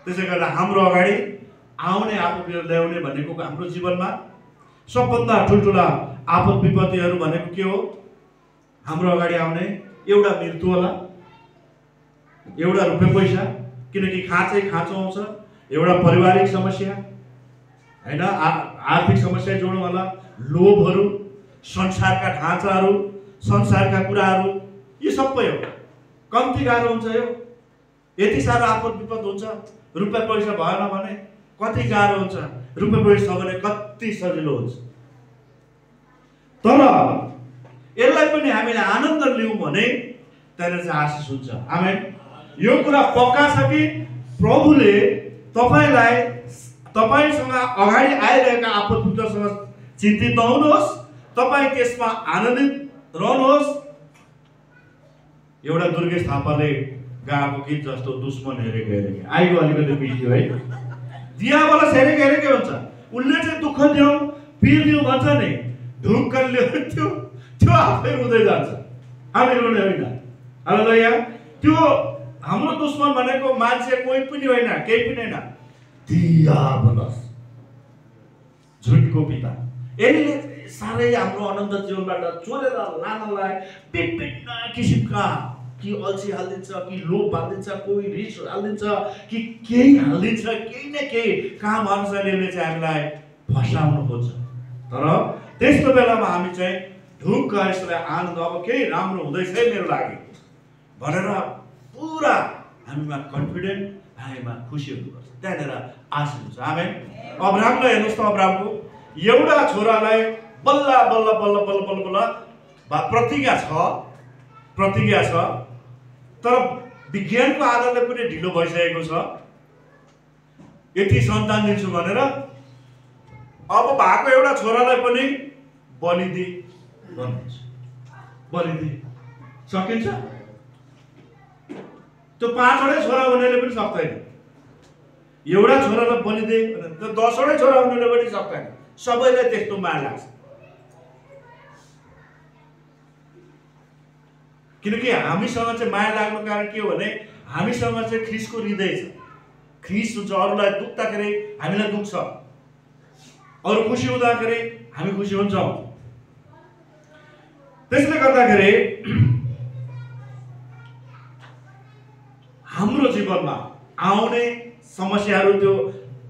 त्यसै गर्दा हाम्रो अगाडि आउने आपद ल्याउने भनेको हाम्रो जीवनमा सबभन्दा ठुल्ठुला आपद विपत्तिहरू भनेको के हो? हाम्रो अगाडि आउने एउटा मृत्यु होला, एउटा रुपियाँ पैसा, किनकि खाँचो आउँछ, एउटा पारिवारिक समस्या होइन, आर्थिक समस्या जोड्नु होला, लोभहरू, संसारका ढाँचाहरू, संसारका कुराहरू, यो सबै हो। कम्ती गाह्रो हुन्छ यो, यति साह्रो आपद विपद हुन्छ। रुपियाँ पैसा भएन भने कति गाह्रो हुन्छ, रुपियाँ पैसा छ भने कति सजिलो हुन्छ। तर यसलाई पनि हामीले आनन्द लियौँ भने त्यहाँनिर चाहिँ आशिष हुन्छ। आमेन। यो कुरा पक्का छ कि प्रभुले तपाईसँग अगाडि आइरहेका आपद विपदसँग चिन्तित नहुनुहोस्, तपाईँ त्यसमा आनन्दित रहनुहोस्। एउटा दुर्गेश थापाले गाएको गीत जस्तो दुश्मन हेरेको आइगो अलिकति बिग्रियो है, दियाबलस हेरेको हुन्छ। उसले चाहिँ दुःख दियो पिर्दियो भन्छ नि, ढुक्कले त्यो आफै रुँदै जान्छ, हामी रुने होइन। हालेलुया। त्यो हाम्रो दुश्मन भनेको मान्छे कोही पनि होइन, केही पनि होइन, दियाबलस, झुटको पिता। यसले साह्रै हाम्रो अनन्त जीवनबाट चोरेर लानलाई विभिन्न किसिमका कि अल्छी हालिदिन्छ, कि लोभ हालिदिन्छ, कोही रिस हालिदिन्छ, कि केही हालिदिन्छ, केही न केही काम अनुसारले चाहिँ हामीलाई फसाउनु खोज्छ। तर त्यस्तो बेलामा हामी चाहिँ ढुक्क यसलाई आनन्द, अब केही राम्रो हुँदैछ मेरो लागि भनेर पुरा हामीमा कन्फिडेन्ट, हामीमा खुसी हुनुपर्छ, त्यहाँनिर आशिष हुन्छ। आमेन। अब्राहमलाई हेर्नुहोस् त, अब्राहमको एउटा छोरालाई बल्ल बल्ल बल्ल बल्ल बल्ल बल्ल प्रतिज्ञा छ, तर विज्ञानको आधारले पनि ढिलो भइसकेको छ। यति सन्तान दिन्छु भनेर अब भएको एउटा छोरालाई पनि बलिदी गर्नुहुन्छ। बलिदी सकिन्छ? त्यो 5वटै छोरा हुनेले पनि सक्दैन, एउटा छोरालाई बलिदे त 10वटै छोरा हुनेले पनि सक्दैन। सबैलाई त्यस्तो माया लाग्छ, किनकि हामीसँग चाहिँ माया लाग्नु कारण के हो भने हामीसँग चाहिँ ख्रिस्टको हृदय छ। ख्रिस्ट हुन्छ, अरूलाई दुख्दाखेरि हामीलाई दुख्छ, अरू खुसी हुँदाखेरि हामी खुसी हुन्छौँ। त्यसले गर्दाखेरि हाम्रो जीवनमा आउने समस्याहरू त्यो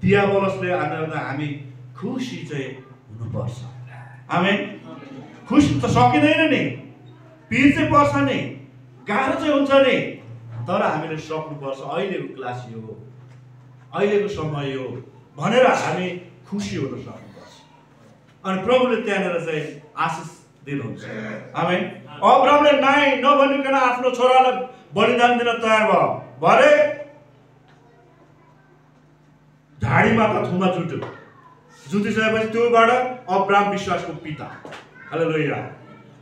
दियाबलसले आउँदा हामी खुसी चाहिँ हुनुपर्छ। आमेन। खुसी त सकिँदैन नि, पिर चाहिँ पर्छ नि, गाह्रो चाहिँ हुन्छ नि, तर हामीले सक्नुपर्छ। अहिलेको क्लास यो, अहिलेको समय यो, भनेर हामी खुसी हुन सक्नुपर्छ। अनि प्रभुले त्यहाँनिर चाहिँ आशिष दिनुहुन्छ। आमेन। अब्रामले नाइ नभनिकन आफ्नो छोरालाई बलिदान दिन तयार भयो। भरे झाडीमा त थुमा जुट्यो। जुटिसकेपछि त्योबाट अब्राम विश्वासको पिता। हालेलुया।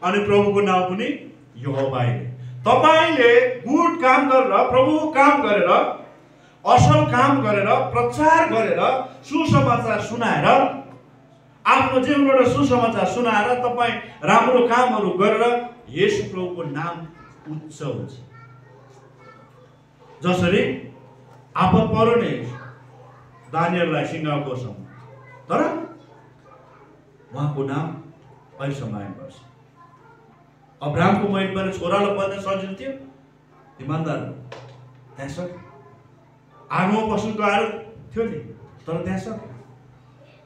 अनि प्रभुको नाउँ पनि यहोवा नै। तपाईले गुड काम गरेर, प्रभुको काम गरेर, असल काम गरेर, प्रचार गरेर, सुसमाचार सुनाएर, आफ्नो जीवनबाट सुसमाचार सुनाएर तपाई राम्रो कामहरू गरेर येशू प्रभुको नाम उच्च हुन्छ। जसरी आपत पर्यो नि दानियललाई सिंहको सम, तर उहाँको नाम अहिलेसम्म आइबस्छ। अब्रामको महिमाले छोरालाई बन्ने सजिलो थियो, इमानदार त्यहाँ सक्यो। आगोमा पशु गाह्रो थियो नि, तर त्यहाँ सक्यो।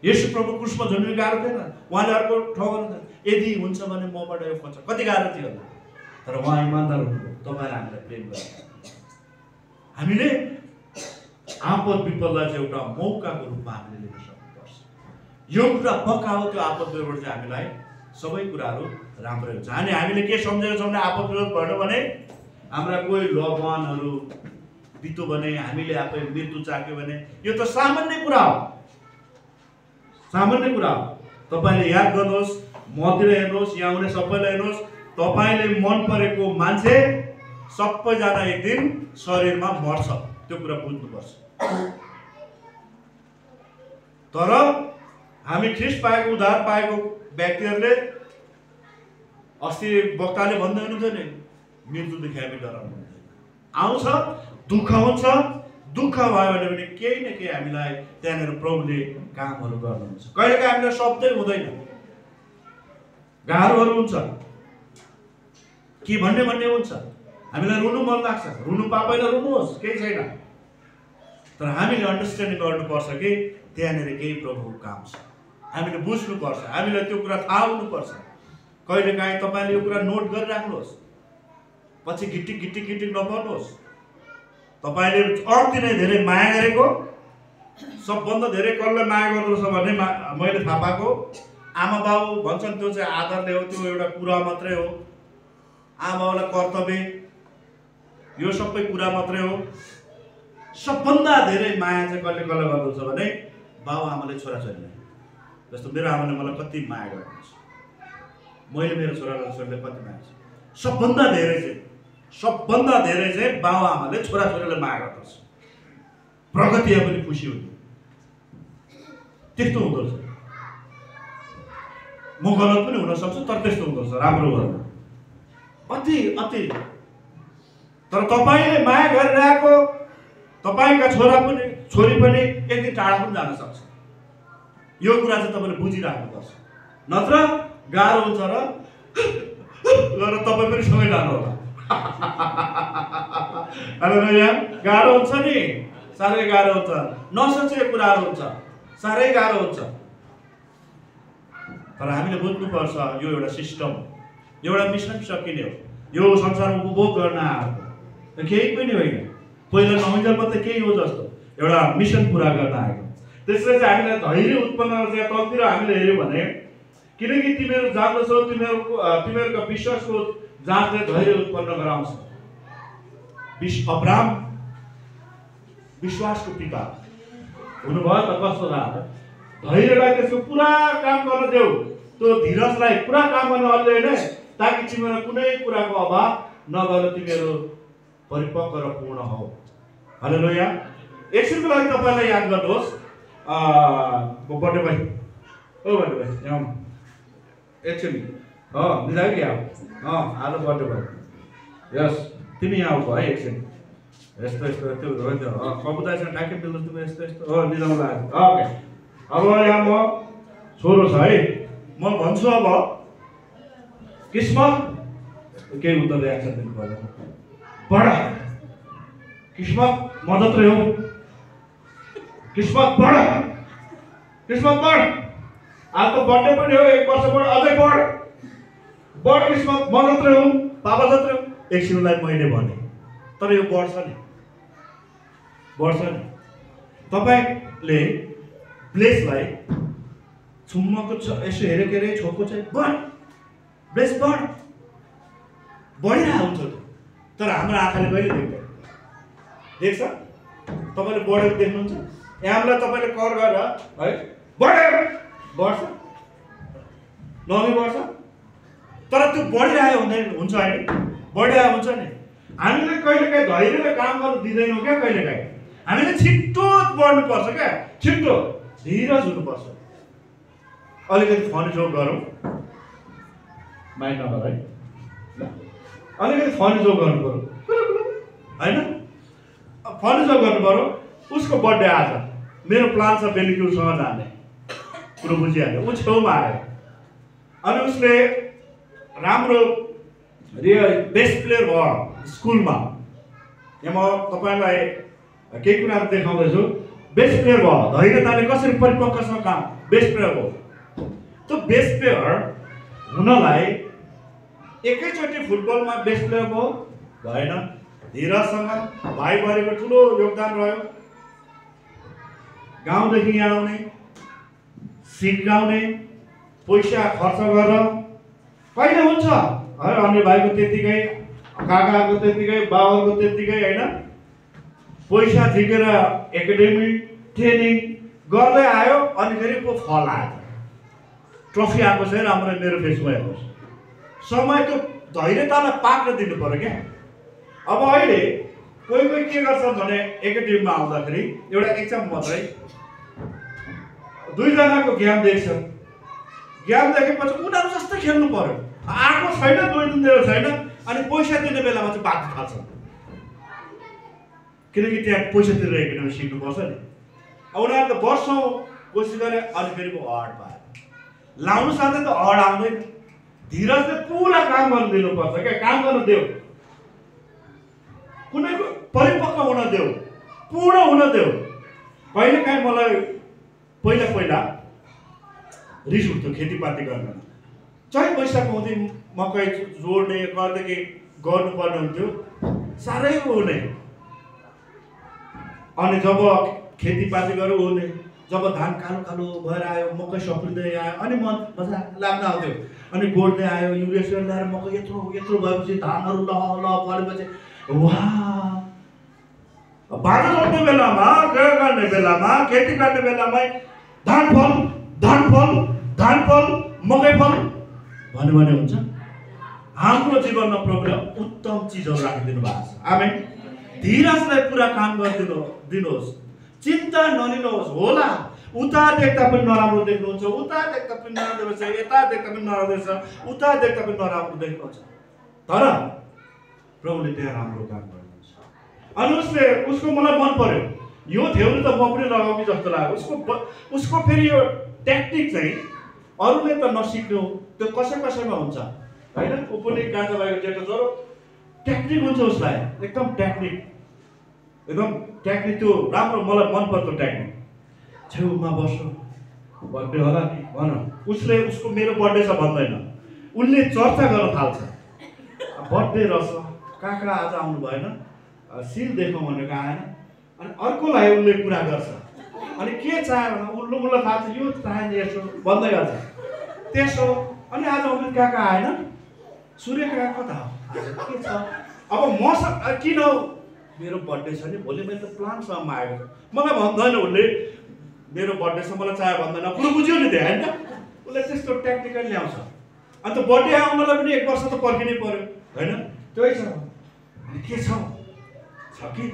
येशू प्रभु क्रुसमा झुन्डिनु गाह्रो थिएन, उहाँले अर्को ठाउँमा यदि हुन्छ भने मबाट यो पर्छ, कति गाह्रो थियो होला, तर उहाँ इमानदार हुनुभयो। तपाईँ हामीलाई प्रेम गर्नु, हामीले आपद विपदलाई चाहिँ एउटा मौकाको रूपमा हामीले लिन सक्नुपर्छ। यो कुरा पक्का हो, त्यो आपद विपदबाट चाहिँ हामीलाई सबै कुराहरू राम्रै हुन्छ। हामीले के सम्झेका छौँ भने आपद विपद भयो भने हाम्रा कोही लभवानहरू बित्यो भने, हामीले आफै मृत्यु चाख्यो भने, यो त सामान्य कुरा हो, सामान्य कुरा हो। तपाईले याद गर्नुहोस्, मतिर हेर्नुहोस्, यहाँ हुने सबैलाई हेर्नुहोस्, तपाईले मन परेको मान्छे सबैजना एक दिन शरीरमा मर्छ, त्यो कुरा बुझ्नुपर्छ। तर हामी ख्रीष्ट पाएको, उद्धार पाएको व्यक्तिहरूले, अस्ति वक्ताले भन्दै हुनुहुन्थ्यो नि, मृत्युदेखि हामी डराउनु हुँदैन। आउँछ, दुःख हुन्छ, दुःख भयो भने पनि केही न केही हामीलाई त्यहाँनिर प्रभुले कामहरू गर्नुहुन्छ। कहिलेकाहीँ हामीलाई शब्दै हुँदैन, गाह्रोहरू हुन्छ, के भन्ने हुन्छ, हामीलाई रुनु मन लाग्छ, रुनु पापैन रुनुहोस्, केही छैन। तर हामीले अन्डरस्ट्यान्डिङ गर्नुपर्छ कि त्यहाँनिर केही प्रभुको काम छ, हामीले बुझ्नुपर्छ, हामीलाई त्यो कुरा थाहा हुनुपर्छ। कहिलेकाहीँ तपाईँले यो कुरा नोट गरिराख्नुहोस्, पछि गिटिक नपर्नुहोस्। तपाईले अति नै धेरै माया गरेको, सबभन्दा धेरै कसलाई माया गर्दछ भने मैले थाहा पाएको, आमा बाबु भन्छन् त्यो चाहिँ आदरले हो, त्यो एउटा कुरा मात्रै हो, आमा बाबुलाई कर्तव्य, यो सबै कुरा मात्रै हो। सबभन्दा धेरै माया चाहिँ कसले गर्दछ भने बाबु आमाले छोराछोरीलाई। जस्तो मेरो आमाले मलाई कति माया गर्नुहुन्छ, मैले मेरो छोराछोरीलाई कति माया गर्छु। सबभन्दा धेरै चाहिँ बाबु आमाले छोराछोरीलाई माया गर्दछ। प्रगतिमा पनि खुसी हुन्छ, त्यस्तो हुँदो रहेछ। म गलत पनि हुन सक्छु, तर त्यस्तो हुँदो रहेछ, राम्रो गर्नु अति। तर तपाईले माया गरिरहेको तपाईका छोरी पनि एक दिन टाढा पनि जान सक्छ। यो कुरा चाहिँ तपाईले बुझिराख्नुपर्छ, नत्र गाह्रो हुन्छ र तपाईँ पनि सँगै जानु होला। हालेलुया। गाह्रो हुन्छ नि, साह्रै गाह्रो हुन्छ, नसोचेको कुराहरू हुन्छ, साह्रै गाह्रो हुन्छ। तर हामीले बुझ्नुपर्छ यो एउटा सिस्टम, एउटा मिसन सकिने हो। यो संसारमा उपभोग गर्न आएको केही पनि होइन, पहिला नहुन्जेलमा त केही हो जस्तो, एउटा मिसन पुरा गर्न आएको। त्यसले चाहिँ हामीलाई धैर्य उत्पन्न गर्छ। तलतिर हामीले हेऱ्यौँ भने, किनकि तिमीहरू जान्दछौ तिमीहरूको विश्वासको जाँचले धैर्य उत्पन्न गराउँछ। अब्राम विश्वासको पिता हुनुभयो, त कस्तो लाग्यो? धैर्यलाई त्यसको पुरा काम गर्न देऊ, त्यो धीरजलाई पुरा काम गर्न अलि होइन, ताकि तिमीहरू कुनै कुराको अभाव नगर, तिमीहरू परिपक्व र पूर्ण हो। हालेलुया। एकछिनको लागि तपाईँलाई याद गर्नुहोस्, बर्थडे भाइ, ओ बर्थडे भाइ यहाँ एकछिन, मिलायो कि आज बर्थडे भाइ, यस तिमी यहाँ आउँछ है एकछिन। यस्तो त्यो हो नि, कबुतासँग ठ्याक्कै मिल्नु तिमी यस्तो निजाउनु लाग्यो। ओके, अब यहाँ म छोरो छ है, म भन्छु अब किस्मत केही उत्तर एक्सन दिनु पर्दैन। पढ किस्मत म जत्रै हो, किस्मत पढ, किस्मत पढ। आज त बर्थडे पनि हो, 1 वर्ष पढ, अझै बढ किस्मत, म जत्रै हो, पापा जत्रै हो। एकछिनलाई मैले भने, तर यो बढ्छ नि। तपाईँले ब्लेसलाई छुम्मको यसो हेरेको अरे छोको चाहिँ बढ ब्लेस बढिरहेको हुन्छ तर हाम्रो आँखाले कहिले देख्दैन देख्छ तपाईँले बढेको देख्नुहुन्छ यहाँलाई तपाईँले कर गरेर है बढ्छ नमी बढ्छ तर त्यो बढिरहेको हुँदैन हुन्छ होइन बढिरहेको हुन्छ नि हामीले कहिलेकाहीँ धैर्यले काम गर्नु दिँदैनौँ क्या कहिलेकाहीँ हामीले छिट्टो बढ्नुपर्छ क्या छिट्टो धीरज हुनुपर्छ अलिकति फनी जोक गरौँ माइन्ड नगर है अलिकति फनी जोक गर्नु पऱ्यो होइन फनी जोक गर्नु पऱ्यो उसको बर्थडे आज मेरो प्लान छ बेलुकी उसँग जाने कुरो बुझिहाल्यो ऊ छेउमा आयो अनि उसले राम्रो बेस्ट प्लेयर भयो स्कुलमा यहाँ म तपाईँलाई केही कुराहरू देखाउँदैछु बेस्ट प्लेयर भयो धैर्यताले कसरी परिपक्वसँग काम बेस्ट प्लेयर भयो त्यो बेस्ट प्लेयर हुनलाई एकैचोटि फुटबलमा बेस्ट प्लेयर भयो भएन धीरजसँग भाइ बहिनीको ठुलो योगदान रह्यो गाउँदेखि यहाँ आउने सिकाउने पैसा खर्च गरेर कहिले हुन्छ है अन्य भाइको त्यतिकै काकाको त्यतिकै बाबाको त्यतिकै होइन पैसा झिकेर एकाडेमी ट्रेनिङ गर्दै आयो अनि फेरि पो फल आयो ट्रफी आएको छ राम्रो मेरो फेसमा हेर्नुहोस् समयको धैर्यतालाई पाक्न दिनु पर्यो क्या अब अहिले कोही के गर्छ भने एकाडेमीमा आउँदाखेरि एउटा एक्जाम मात्रै दुईजनाको ज्ञान देख्छ ज्ञान देखेपछि उनीहरू जस्तै खेल्नु पर्यो आएको छैन दुई दिन छैन अनि पैसा दिने बेलामा चाहिँ बाध्य थाल्छ किनकि त्यहाँ पैसा तिरेर एकाडेमी सिक्नुपर्छ नि उनीहरू त वर्षौँ कोसिस गरे अनि फेरि पो अड पायो लाउनु साथै त अड आउँदैन धीरजले पुरा काम गर्नु दिनुपर्छ क्या काम गर्नु देऊ कुनैको परिपक्व हुन देऊ पूर्ण हुन देऊ कहिलेकाहीँ मलाई पहिला रिस उठ्थ्यो खेतीपाती गर्न चाहिँ पैसा पाउँदै मकै जोड्ने गर्दै गर्नुपर्ने हुन्थ्यो साह्रै हुने अनि जब खेतीपाती गरेर हुने जब धान कालो कालो भएर आयो मकै सप्रिँदै आयो अनि मन मजा लाग्न आउँथ्यो अनि गोड्दै आयो युरिया सुरिया ल्याएर मकै यत्रो भएपछि धानहरू ल परेपछि वाह बाटो जोड्ने बेलामा गयो गर्ने बेलामा खेती गर्ने बेलामै धान फल मकै फल भन्यो भने हुन्छ हाम्रो जीवनमा प्रभुले उत्तम चिजहरू राखिदिनु भएको छ आमेन धीरजलाई पुरा काम दिनुहोस् चिन्ता नलिनुहोस् होला उता देख्दा पनि नराम्रो देख्नुहुन्छ उता देख्दा पनि नराम्रो देख्छ यता देख्दा पनि नराम्रो देख्छ उता देख्दा पनि नराम्रो देख्नुहुन्छ तर प्रभुले त्यहाँ राम्रो काम गर्नुहुन्छ अनि उसको मलाई मन पर्यो यो थ्योरी त म पनि लगाऊ कि जस्तो लाग्यो उसको फेरि यो टेक्निक चाहिँ अरूले त नसिक्नु त्यो कसैमा हुन्छ होइन ऊ पनि गाजा भएको जेठो छोरो टेक्निक हुन्छ उसलाई एकदम टेक्निक त्यो राम्रो मलाई मन पर्दो टेक्निक छेउमा बस्नु बर्थडे होला कि भन उसको मेरो बर्थडे छ भन्दैन उसले चर्चा गर्न थाल्छ बर्थडे रहेछ काका आज आउनु भएन सिल देखाउँ भनेको आएन अनि अर्कोलाई उसले कुरा गर्छ अनि के चाह्यो भने उसलाई थाहा छ यो चाहे यसो भन्दै गर्छ त्यसो अनि आज अमित काका आएन सूर्य काका कता हो आज के छ अब मसँग किन मेरो बर्थडे छ नि भोलि मैले त प्लानसँग आएको मलाई भन्दैन उसले मेरो बर्थडे छ मलाई चाह्यो भन्दैन कुरो बुझ्यो नि त्यहाँ होइन उसले त्यस्तो टेक्निकल ल्याउँछ अन्त बर्थडे आउनलाई पनि 1 वर्ष त पर्खिनै पर्यो होइन त्यही छ अनि के छ कि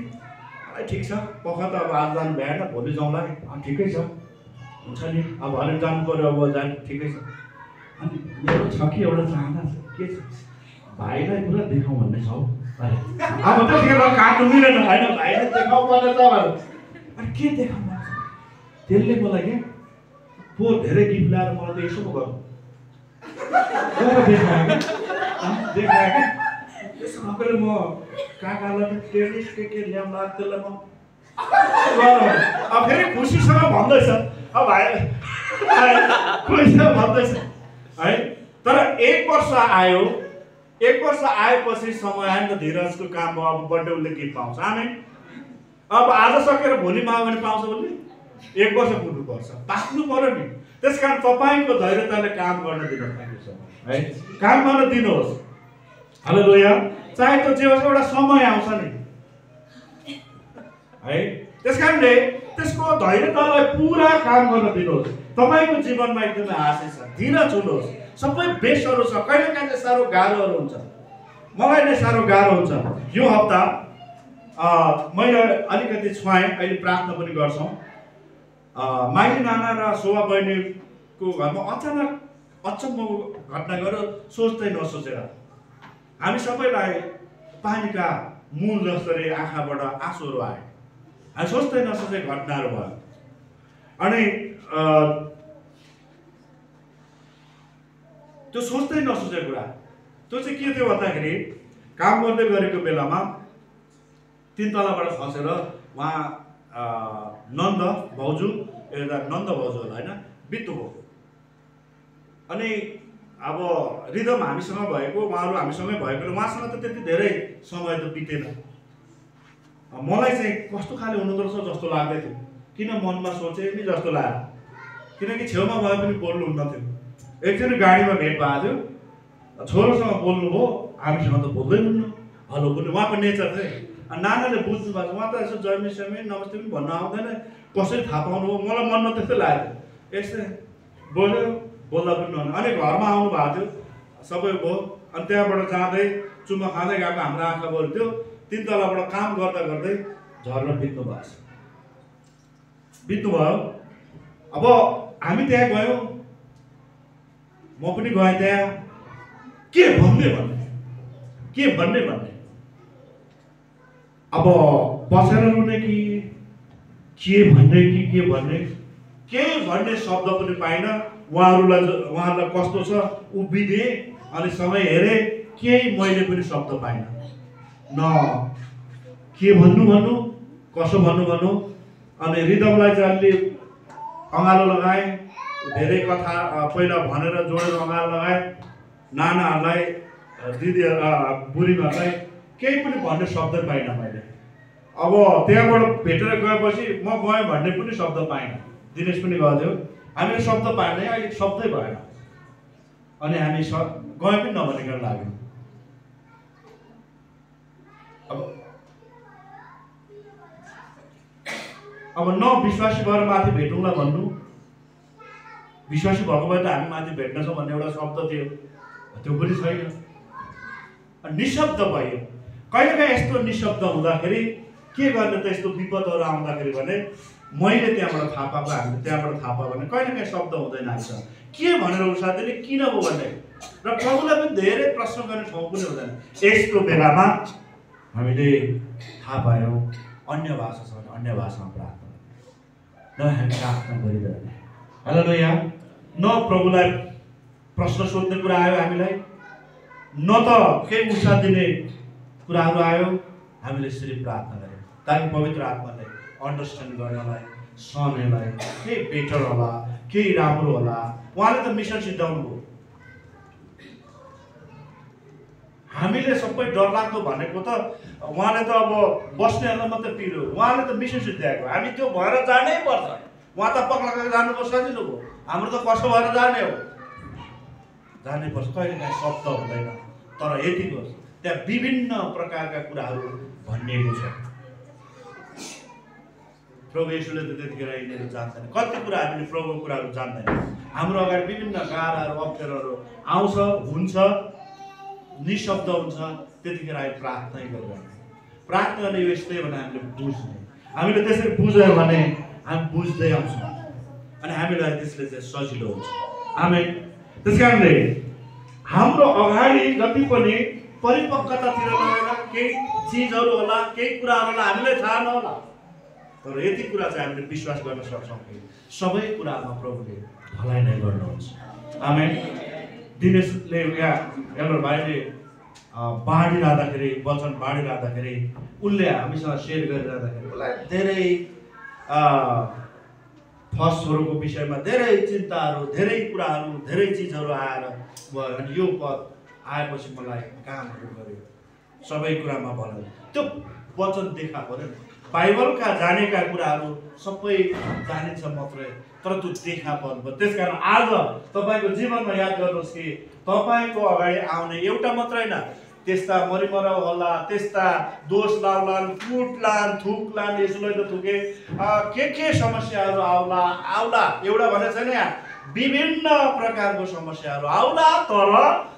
ठिक छ पख त अब आज जानु भएन भोलि जाउँला नि ठिकै छ हुन्छ नि अब भने जानु पर्यो अब जानु ठिकै छ अनि मेरो छ कि एउटा चाहना छ के छ भाइलाई पुरा देखाउँ भन्ने छ हौ अब त्यतिखेर काट्नु मिलेन होइन भाइले देखाउँ पर्ने छ अनि के देखाउनु त्यसले मलाई के पो धेरै गिफ्ट ल्याएर मलाई त यसो पो गर्नु देखायो क्या त्यसो नगरेर म काकालाई टेनिस के ल्याउँला त्यसलाई म अब फेरि खुसीसँग भन्दैछ अब भाइ खुसीसँग भन्दैछ है तर 1 वर्ष आयो 1 वर्ष आएपछि समय आयो नि त धीरजको काम भयो अब बर्थडे उसले गिफ्ट पाउँछ आमेन अब आज सकेर भोलि माग्यो भने पाउँछ उसले 1 वर्ष पुग्नुपर्छ, पाक्नु पर्यो नि। त्यसकारण तपाईँको धैर्यताले काम गर्न दिनुहोस् है, काम गर्न दिनुहोस्। हालेलुया। चाहे त्यो जे होस् एउटा समय आउँछ नि है, त्यसकारणले त्यसको धैर्यतालाई पुरा काम गर्न दिनुहोस्। तपाईँको जीवनमा एकदमै आशिष छ, धीरज हुनुहोस्। सबै बेसहरू छ, कहिलेकाहीँ चाहिँ साह्रो गाह्रोहरू हुन्छ, मलाई नै साह्रो गाह्रो हुन्छ। यो हप्ता मैले अलिकति छुवाएँ, अहिले प्रार्थना पनि गर्छौँ। माइली नाना र शोभा बहिनीको घरमा अचानक अचम्मको घटना गरेर सोच्दै नसोचेर हामी सबैलाई पानीका मूल जसरी आँखाबाट आँसुहरू आए। हामी सोच्दै नसोचे घटनाहरू भयो। अनि त्यो सोच्दै नसोचेको कुरा त्यो चाहिँ के थियो भन्दाखेरि काम गर्दै गरेको बेलामा 3 तलाबाट खसेर उहाँ नन्द भाउजू एउटा नन्द भाउजू होला होइन बित्नुभयो। अनि अब रिदम हामीसँग भएको, उहाँहरू हामीसँगै भएकोले उहाँसँग त त्यति धेरै समय त बितेन। मलाई चाहिँ कस्तो खाले हुँदो रहेछ जस्तो लाग्दै थियो, किन मनमा सोचेँ नि जस्तो लाग्यो, किनकि छेउमा भए पनि बोल्नु हुन्न थियो। एकचोटि गाडीमा भेट भएको थियो, छोरोसँग बोल्नुभयो, हामीसँग त बोल्दै हुन्न, हेलो बोल्नु उहाँको नेचर चाहिँ। नानाले बुझ्नु भएको, उहाँ त यसो जयमी सयमी नमस्ते पनि भन्न आउँदैन, कसरी थाहा पाउनु हो, मलाई मनमा त्यस्तै लाग्यो। यस्तै बोल्यो, बोल्दा पनि नहुने। अनि घरमा आउनु भएको थियो, सबै भयो। अनि त्यहाँबाट जाँदै चुम्मा खाँदै गएको हाम्रो आँखा बरु थियो। 3 तलाबाट काम गर्दा गर्दै झर्न बित्नु भयो। अब हामी त्यहाँ गयौँ, म पनि गएँ त्यहाँ। के भन्ने अब बसेर रुने कि के भन्ने केही भन्ने शब्द पनि पाइनँ। उहाँहरूलाई कस्तो छ उभिदिएँ, अनि समय हेरेँ, केही मैले पनि शब्द पाइनँ। न के भन्नु कसो भन्नु। अनि रिदमलाई चाहिँ अलि अँगालो लगाएँ, धेरै कथा पहिला भनेर जोडेर अँगालो लगाएँ। नानाहरूलाई दिदी बुढीहरूलाई केही पनि भन्ने शब्द पाइनँ मैले। अब त्यहाँबाट भेटेर गएपछि म गएँ भन्ने पनि शब्द पाइनँ। दिनेश पनि गएको थियो, हामीले शब्द पाएन, अहिले शब्दै भएन। अनि हामी गए पनि नभनिकन लाग्यौँ। अब न विश्वासी भएर माथि भेटौँला भन्नु, विश्वासी भएको भए त हामी माथि भेट्नेछौँ भन्ने एउटा शब्द थियो, त्यो पनि छैन। निशब्द भयो। कहिलेकाहीँ यस्तो निशब्द हुँदाखेरि के गर्ने त, यस्तो विपदहरू आउँदाखेरि भने मैले त्यहाँबाट थाहा पाएको, हामीले त्यहाँबाट थाहा पायो भने कहिलेकाहीँ शब्द हुँदैन हामीसँग। के भनेर उसादिने, किन भयो भन्ने र प्रभुलाई पनि धेरै प्रश्न गर्ने ठाउँ पनि हुँदैन। यस्तो बेलामा हामीले थाहा पायौँ अन्य भाषा छ भने अन्य भाषामा प्रार्थना न हामी प्रार्थना गरिरहने। हालेलुया। न प्रभुलाई प्रश्न सोध्ने कुरा आयो हामीलाई, न त केही उत्साह दिने कुराहरू आयो। हामीले यसरी प्रार्थना गऱ्यौँ ताकि पवित्र आत्माले अन्डरस्ट्यान्ड गर्नलाई, सहनेलाई, केही बेटर होला, केही राम्रो होला। उहाँले त मिसन सिद्धाउनु भयो। हामीले सबै डरलाग्दो भनेको त उहाँले त अब बस्नेहरूलाई मात्रै पिरो, उहाँले त मिसन सिद्ध्याएको। हामी त्यो भएर जानै पर्छ। उहाँ त पक्का जानुपर्छ, सजिलो भयो। हाम्रो त कसो भएर जाने हो, जानै पर्छ। कहिलेकाहीँ शब्द हुँदैन, तर यतिको त्यहाँ विभिन्न प्रकारका कुराहरू भनिएको छ। प्रभु येशूले त त्यतिखेर यिनीहरू जान्दैन, कति कुरा हामीले प्रभुको कुराहरू जान्दैन। हाम्रो अगाडि विभिन्न गाह्रोहरू अप्ठ्यारोहरू आउँछ, हुन्छ, निशब्द हुन्छ। त्यतिखेर हामी प्रार्थनै गरिरहने। प्रार्थना गर्ने यो यस्तै भने हामीले बुझ्ने, हामीले त्यसरी बुझ्यौँ भने हामी बुझ्दै आउँछौँ अनि हामीलाई त्यसले चाहिँ सजिलो हुन्छ। आमेन। त्यस कारणले हाम्रो अगाडि जति पनि परिपक्वतातिर लगेर केही चिजहरू होला, केही कुराहरूलाई हामीलाई थाहा नहोला, तर यति कुरा चाहिँ हामीले विश्वास गर्न सक्छौँ कि सबै कुरामा प्रभुले भलाइ नै गर्नुहुन्छ। आमेन। दिनेशले यहाँ एउटा भाइले बाँडिरहँदाखेरि, वचन बाँडिरहँदाखेरि उसले हामीसँग सेयर गरिरहँदाखेरि उसलाई धेरै फसहरूको विषयमा धेरै चिन्ताहरू, धेरै कुराहरू, धेरै चिजहरू आएर भयो। अनि यो पद आएपछि मलाई कामहरू गऱ्यो, सबै कुरामा भयो। त्यो वचन देखा पऱ्यो। बाइबलका जानेका कुराहरू सबै जानिन्छ मात्रै, तर त्यो देखा पर्नु। त्यसकारण आज तपाईँको जीवनमा याद गर्नुहोस् कि तपाईँको अगाडि आउने एउटा मात्रै होइन, त्यस्ता मरिमराउ होला, त्यस्ता दोष लाउलान्, कुटलान्, थुक्लान्, यसोलाई त थुके, के समस्याहरू आउला एउटा भने छैन यहाँ, विभिन्न प्रकारको समस्याहरू आउला, तर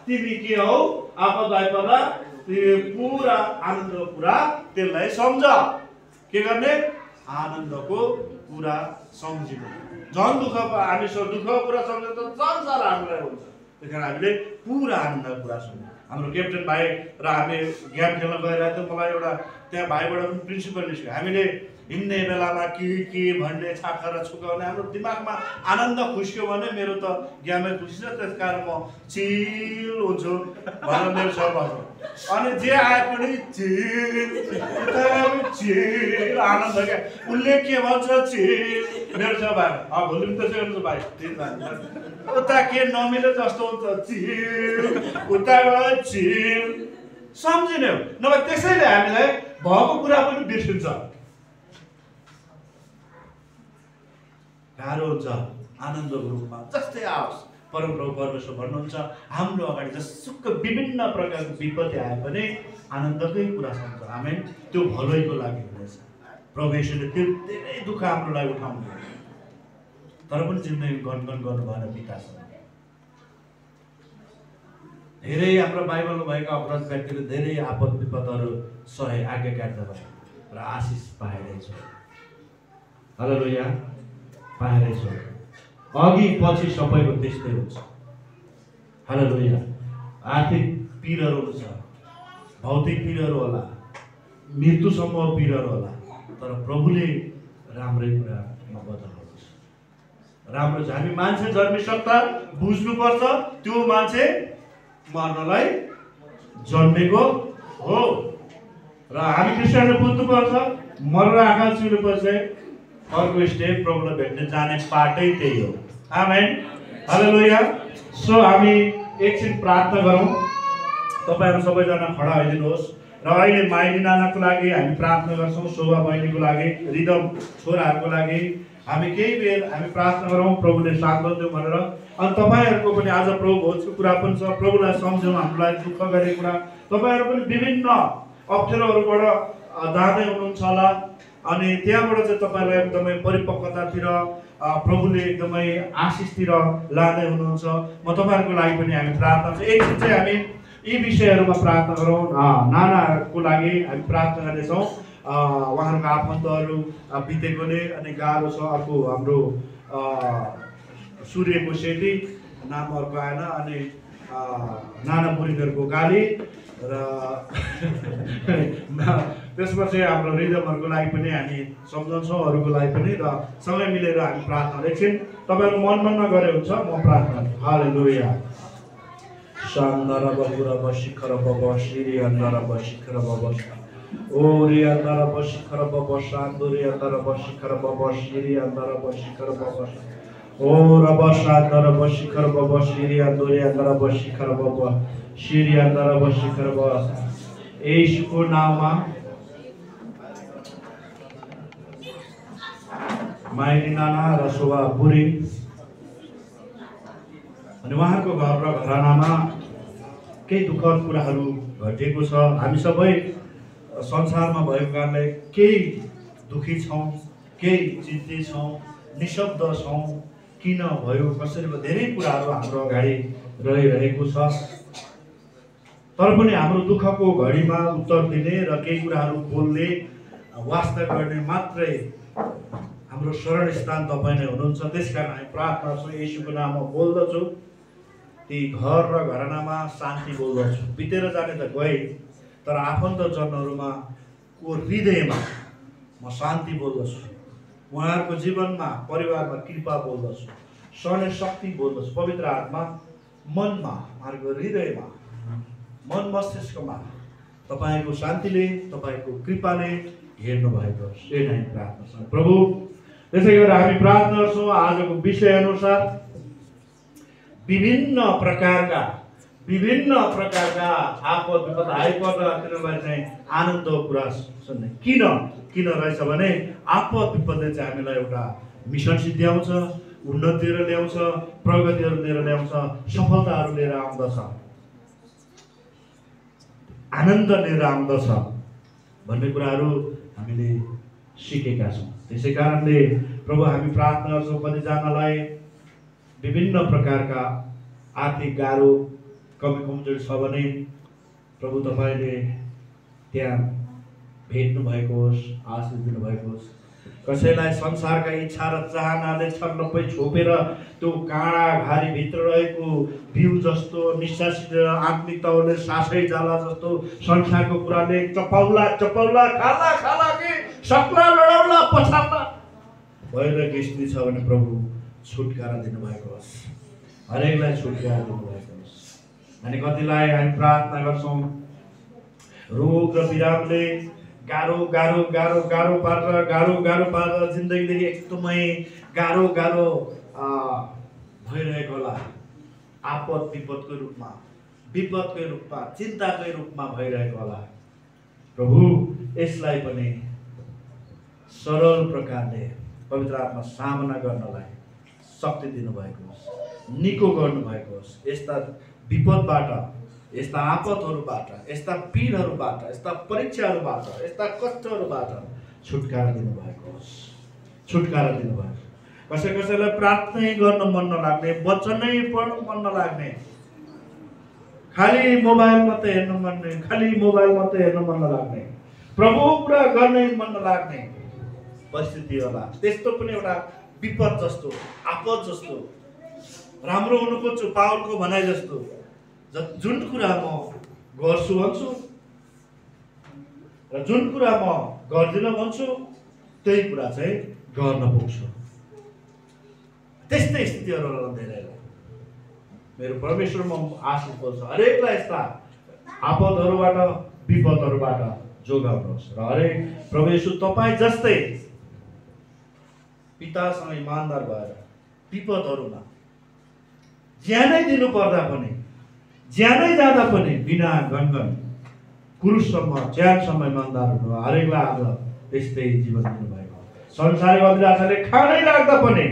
तिमी के हौ आपद आइपर्दा तिमी पुरा आनन्दको कुरा त्यसलाई सम्झ। के गर्ने? आनन्दको कुरा सम्झिनु। झन् हामी दुःखको कुरा सम्झ्यो त झन् साह्रो हामीलाई हुन्छ। त्यही कारण हामीले पुरा आनन्दको कुरा सम्झौँ। हाम्रो क्याप्टेन भाइ र हामी गेम खेल्न गइरहेको थियो, मलाई एउटा त्यहाँ भाइबाट पनि प्रिन्सिपल निस्क्यो, हामीले हिँड्ने बेलामा के भन्ने छाखा र छुकाउने, हाम्रो दिमागमा आनन्द खुस्क्यो भने मेरो त गेमै खुसी छ, त्यस कारण म चिल हुन्छु भनेर मेरो सब भन्छ। अनि जे आए पनि चिल आनन्द क्या, उसले के भन्छ चिल, मेरो छ भाइ भोलि पनि त्यसै गर्नु भाइ, उता के नमिले जस्तो हुन्छ चिल, उता चिल सम्झिने हो। नभए त्यसैले हामीलाई भएको कुरा पनि बिर्सिन्छ, गाह्रो हुन्छ। आनन्दको रूपमा जस्तै आओस्, परमप्रभु परमेश्वर भन्नुहुन्छ हाम्रो अगाडि जसुकै विभिन्न प्रकारको विपत्ति आए पनि आनन्दकै कुरा सम्झ। आमेन। त्यो भलैको लागि हुनेछ। प्रभु येशूले त्यो धेरै दुःख हाम्रो लागि उठाउनु भयो, तर पनि जिन्दगी गनगन गर्नु भएन पितासँग। धेरै हाम्रो बाइबलमा भएका अपराध व्यक्तिले धेरै आपद विपदहरू सहे, आज्ञाकारिता भए र आशिष पाएरै छ। हालेलुया, पाएरै छ। अघि पछि सबैको त्यस्तै हुन्छ। हालेलुया। आर्थिक पीडहरू हुन्छ, भौतिक पीडहरू होला, मृत्युसम्म पीडहरू होला, तर प्रभुले राम्रै कुरामा बदलाउनुहोस्। राम्रो छ। हामी मान्छे जन्मिसक्दा बुझ्नुपर्छ त्यो मान्छे मर्नलाई जन्मेको हो, र हामी क्रिस्चियनले बुझ्नुपर्छ मरेर आँखा छुनुपर्छ अर्को स्टेप प्रभुलाई भेट्ने जाने पाटै त्यही हो। आमेन। हालेलुया। सो हामी एकछिन प्रार्थना गरौँ। तपाईँहरू सबैजना खडा भइदिनुहोस् र अहिले माइली नानाको लागि हामी प्रार्थना गर्छौँ, शोभा बहिनीको लागि, रिदम छोराहरूको लागि हामी केही बेर हामी प्रार्थना गरौँ प्रभुले सान्त्वना दिउँ भनेर। अनि तपाईँहरूको पनि आज प्रभु भोजको कुरा पनि छ, प्रभुलाई सम्झौँ, हाम्रो लागि दुःख गरेको कुरा। तपाईँहरू पनि विभिन्न अप्ठ्यारोहरूबाट जाँदै हुनुहुन्छ होला, अनि त्यहाँबाट चाहिँ तपाईँलाई एकदमै परिपक्वतातिर प्रभुले एकदमै आशिषतिर लाँदै हुनुहुन्छ। म तपाईँहरूको लागि पनि हामी प्रार्थना छ। एकछिन चाहिँ हामी यी विषयहरूमा प्रार्थना गरौँ। नानाहरूको लागि हामी प्रार्थना गर्नेछौँ। उहाँहरूको आफन्तहरू बितेकोले अनि गाह्रो छ। अर्को हाम्रो सूर्यको सेती नाम अर्को आएन, अनि नाना बुढीहरूको गाली र त्यसपछि हाम्रो रिदमहरूको लागि पनि हामी सम्झन्छौँ, अरूको लागि पनि, र सँगै मिलेर हामी प्रार्थना। एकछिन तपाईँहरू मनमा गरे हुन्छ, म प्रार्थना। हालेलुया। शान्दर बबुरा बशिखर बब श्री अंदर बशिखर बब ओरी अंदर बशिखर बब शांदुरी अंदर बशिखर बब श्री अंदर बशिखर बब ओ रब शांदर बशिखर बब श्री अंदुरी अंदर बशिखर बब श्री अंदर बशिखर बब। यीशुको नाममा माइली नाना र शोभा बुढी अनि उहाँको घर र घरानामा केही दुःखद कुराहरू घटेको छ। हामी सबै संसारमा भएको कारणले केही दुखी छौँ, केही चिन्तित छौँ, निशब्द छौँ। किन भयो, कसरी भयो, धेरै कुराहरू हाम्रो अगाडि रहिरहेको छ। तर पनि हाम्रो दुःखको घडीमा उत्तर दिने र केही कुराहरू बोल्ने, वास्ता गर्ने मात्रै हाम्रो शरण स्थान तपाईँ नै हुनुहुन्छ। त्यसकारण हामी प्रार्थना छौँ, येशूको नाममा बोल्दछु, ती घर र घरानामा शान्ति बोल्दछु। बितेर जाने त गए, तर आफन्तजनहरूमा को हृदयमा म शान्ति बोल्दछु। उहाँहरूको जीवनमा, परिवारमा कृपा बोल्दछु, सहने शक्ति बोल्दछु। पवित्र आत्मा मनमा, उहाँहरूको हृदयमा, मन मस्तिष्कमा तपाईँको शान्तिले, तपाईँको कृपाले हेर्नु भएको होस्। यही नै प्रार्थना छ प्रभु। त्यसै गरेर हामी प्रार्थना गर्छौँ आजको विषय अनुसार विभिन्न प्रकारका विभिन्न प्रकारका आपद विपद आइपर्दा तिनीहरूलाई चाहिँ आनन्दको कुरा सुन्ने किन रहेछ भने आपद विपदले चाहिँ हामीलाई एउटा मिसन सिद्ध्याउँछ, उन्नतिहरू ल्याउँछ, प्रगतिहरू लिएर ल्याउँछ, सफलताहरू लिएर आउँदछ, आनन्द लिएर आउँदछ भन्ने कुराहरू हामीले सिकेका छौँ। त्यसै कारणले प्रभु हामी प्रार्थना गर्छौँ कतिजनालाई विभिन्न प्रकारका आर्थिक गाह्रो कमी कमजोरी छ भने प्रभु तपाईँले त्यहाँ भेट्नु भएको होस्, आशिष दिनुभएको होस्। कसैलाई संसारका इच्छा र चाहनाले छर्लप्पै छोपेर त्यो काँडा घारी भित्र रहेको बिउ जस्तो निश्वासित आत्मिकताले सासै जाला जस्तो संसारको कुराले चपाउला खाला खाला कि सक्ला लडाउला पछाड्ला भइरहेको स्थिति छ भने प्रभु छुटकारा दिनुभएको होस्, हरेकलाई छुटकारा दिनुभएको होस्। अनि कतिलाई हामी प्रार्थना गर्छौँ रोग र बिरामले गाह्रो पारेर जिन्दगीदेखि एकदमै गाह्रो भइरहेको होला, आपद विपदको रूपमा, विपदकै रूपमा, चिन्ताकै रूपमा भइरहेको होला। प्रभु यसलाई पनि सरल प्रकारले पवित्र आत्मा सामना गर्नलाई शक्ति दिनुभएको होस्, निको गर्नुभएको होस्। यस्ता विपदबाट, यस्ता आपदहरूबाट, यस्ता पीडहरूबाट, यस्ता परीक्षाहरूबाट, यस्ता कष्टहरूबाट छुटकारा दिनुभएको होस्, छुटकारा दिनुभएको। कसैलाई प्रार्थनै गर्न मन नलाग्ने, वचनै पढ्न मन नलाग्ने, खाली मोबाइल मात्रै हेर्न मन नलाग्ने, प्रभु कुरा गर्नै मन नलाग्ने परिस्थिति होला। त्यस्तो पनि एउटा विपद जस्तो, आपद जस्तो, राम्रो हुनु खोज्छु पावलको भनाइ जस्तो, जुन कुरा म गर्छु भन्छु र जुन कुरा म गर्दिनँ भन्छु त्यही कुरा चाहिँ गर्न पुग्छु। त्यस्तै स्थितिहरू होला धेरैलाई। मेरो परमेश्वरमा आशिष बोल्छ हरेकलाई यस्ता आपदहरूबाट, विपदहरूबाट जोगाउनुहोस् र हरेक प्रभु येशू तपाईँ जस्तै पितासँग इमानदार भएर विपदहरूमा ज्यानै दिनु पर्दा पनि, ज्यानै जाँदा पनि बिना गनगन क्रुससम्म, ज्यानसम्म इमानदार हुनु हरेकलाई आज त्यस्तै जीवन दिनुभएको। संसारिक अभिलाषाले खानै लाग्दा पनि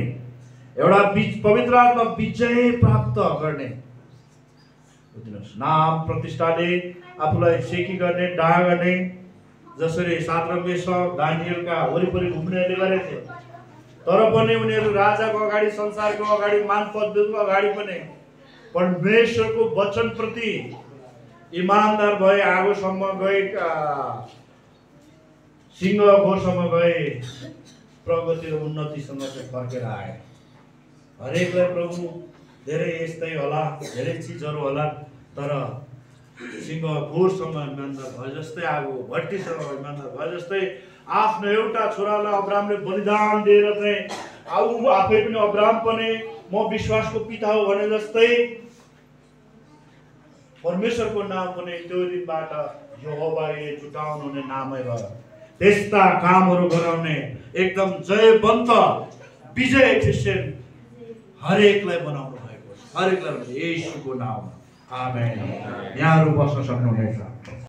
एउटा पवित्र आत्मा विजय प्राप्त गर्ने, नाम प्रतिष्ठाले आफूलाई सेकी गर्ने, डाह गर्ने, जसरी साद्रक मेशक दानिएलका वरिपरि घुम्नेहरूले गरेथे। तर पनि उनीहरू राजाको अगाडि, संसारको अगाडि, मान पदको अगाडि पनि परमेश्वरको वचन प्रति इमानदार भए, आगोसम्म गए, सिंहकोसम्म गए, प्रगति र उन्नतिसँग चाहिँ फर्केर आए। हरेकलाई प्रभु धेरै यस्तै होला, धेरै चिजहरू होला, तर सिंहकोसम्म इमानदार भए जस्तै, आगो भट्टीसँग इमानदार भए जस्तै आफ्नो एउटा छोरालाई अब्रामले बलिदान दिएर चाहिँ आफै पनि अब्राम पनि म विश्वासको पिता हो भने जस्तै परमेश्वरको नाम पनि त्यो दिनबाट यहोवाले जुटाउनु हुने नामै भयो। त्यस्ता कामहरू गराउने एकदम जयवन्त विजय क्रिस्चियन हरेकलाई बनाउनु भएको छ, हरेकलाई येशूको नाममा आमेन। यहाँहरू बस्न सक्नुहुनेछ।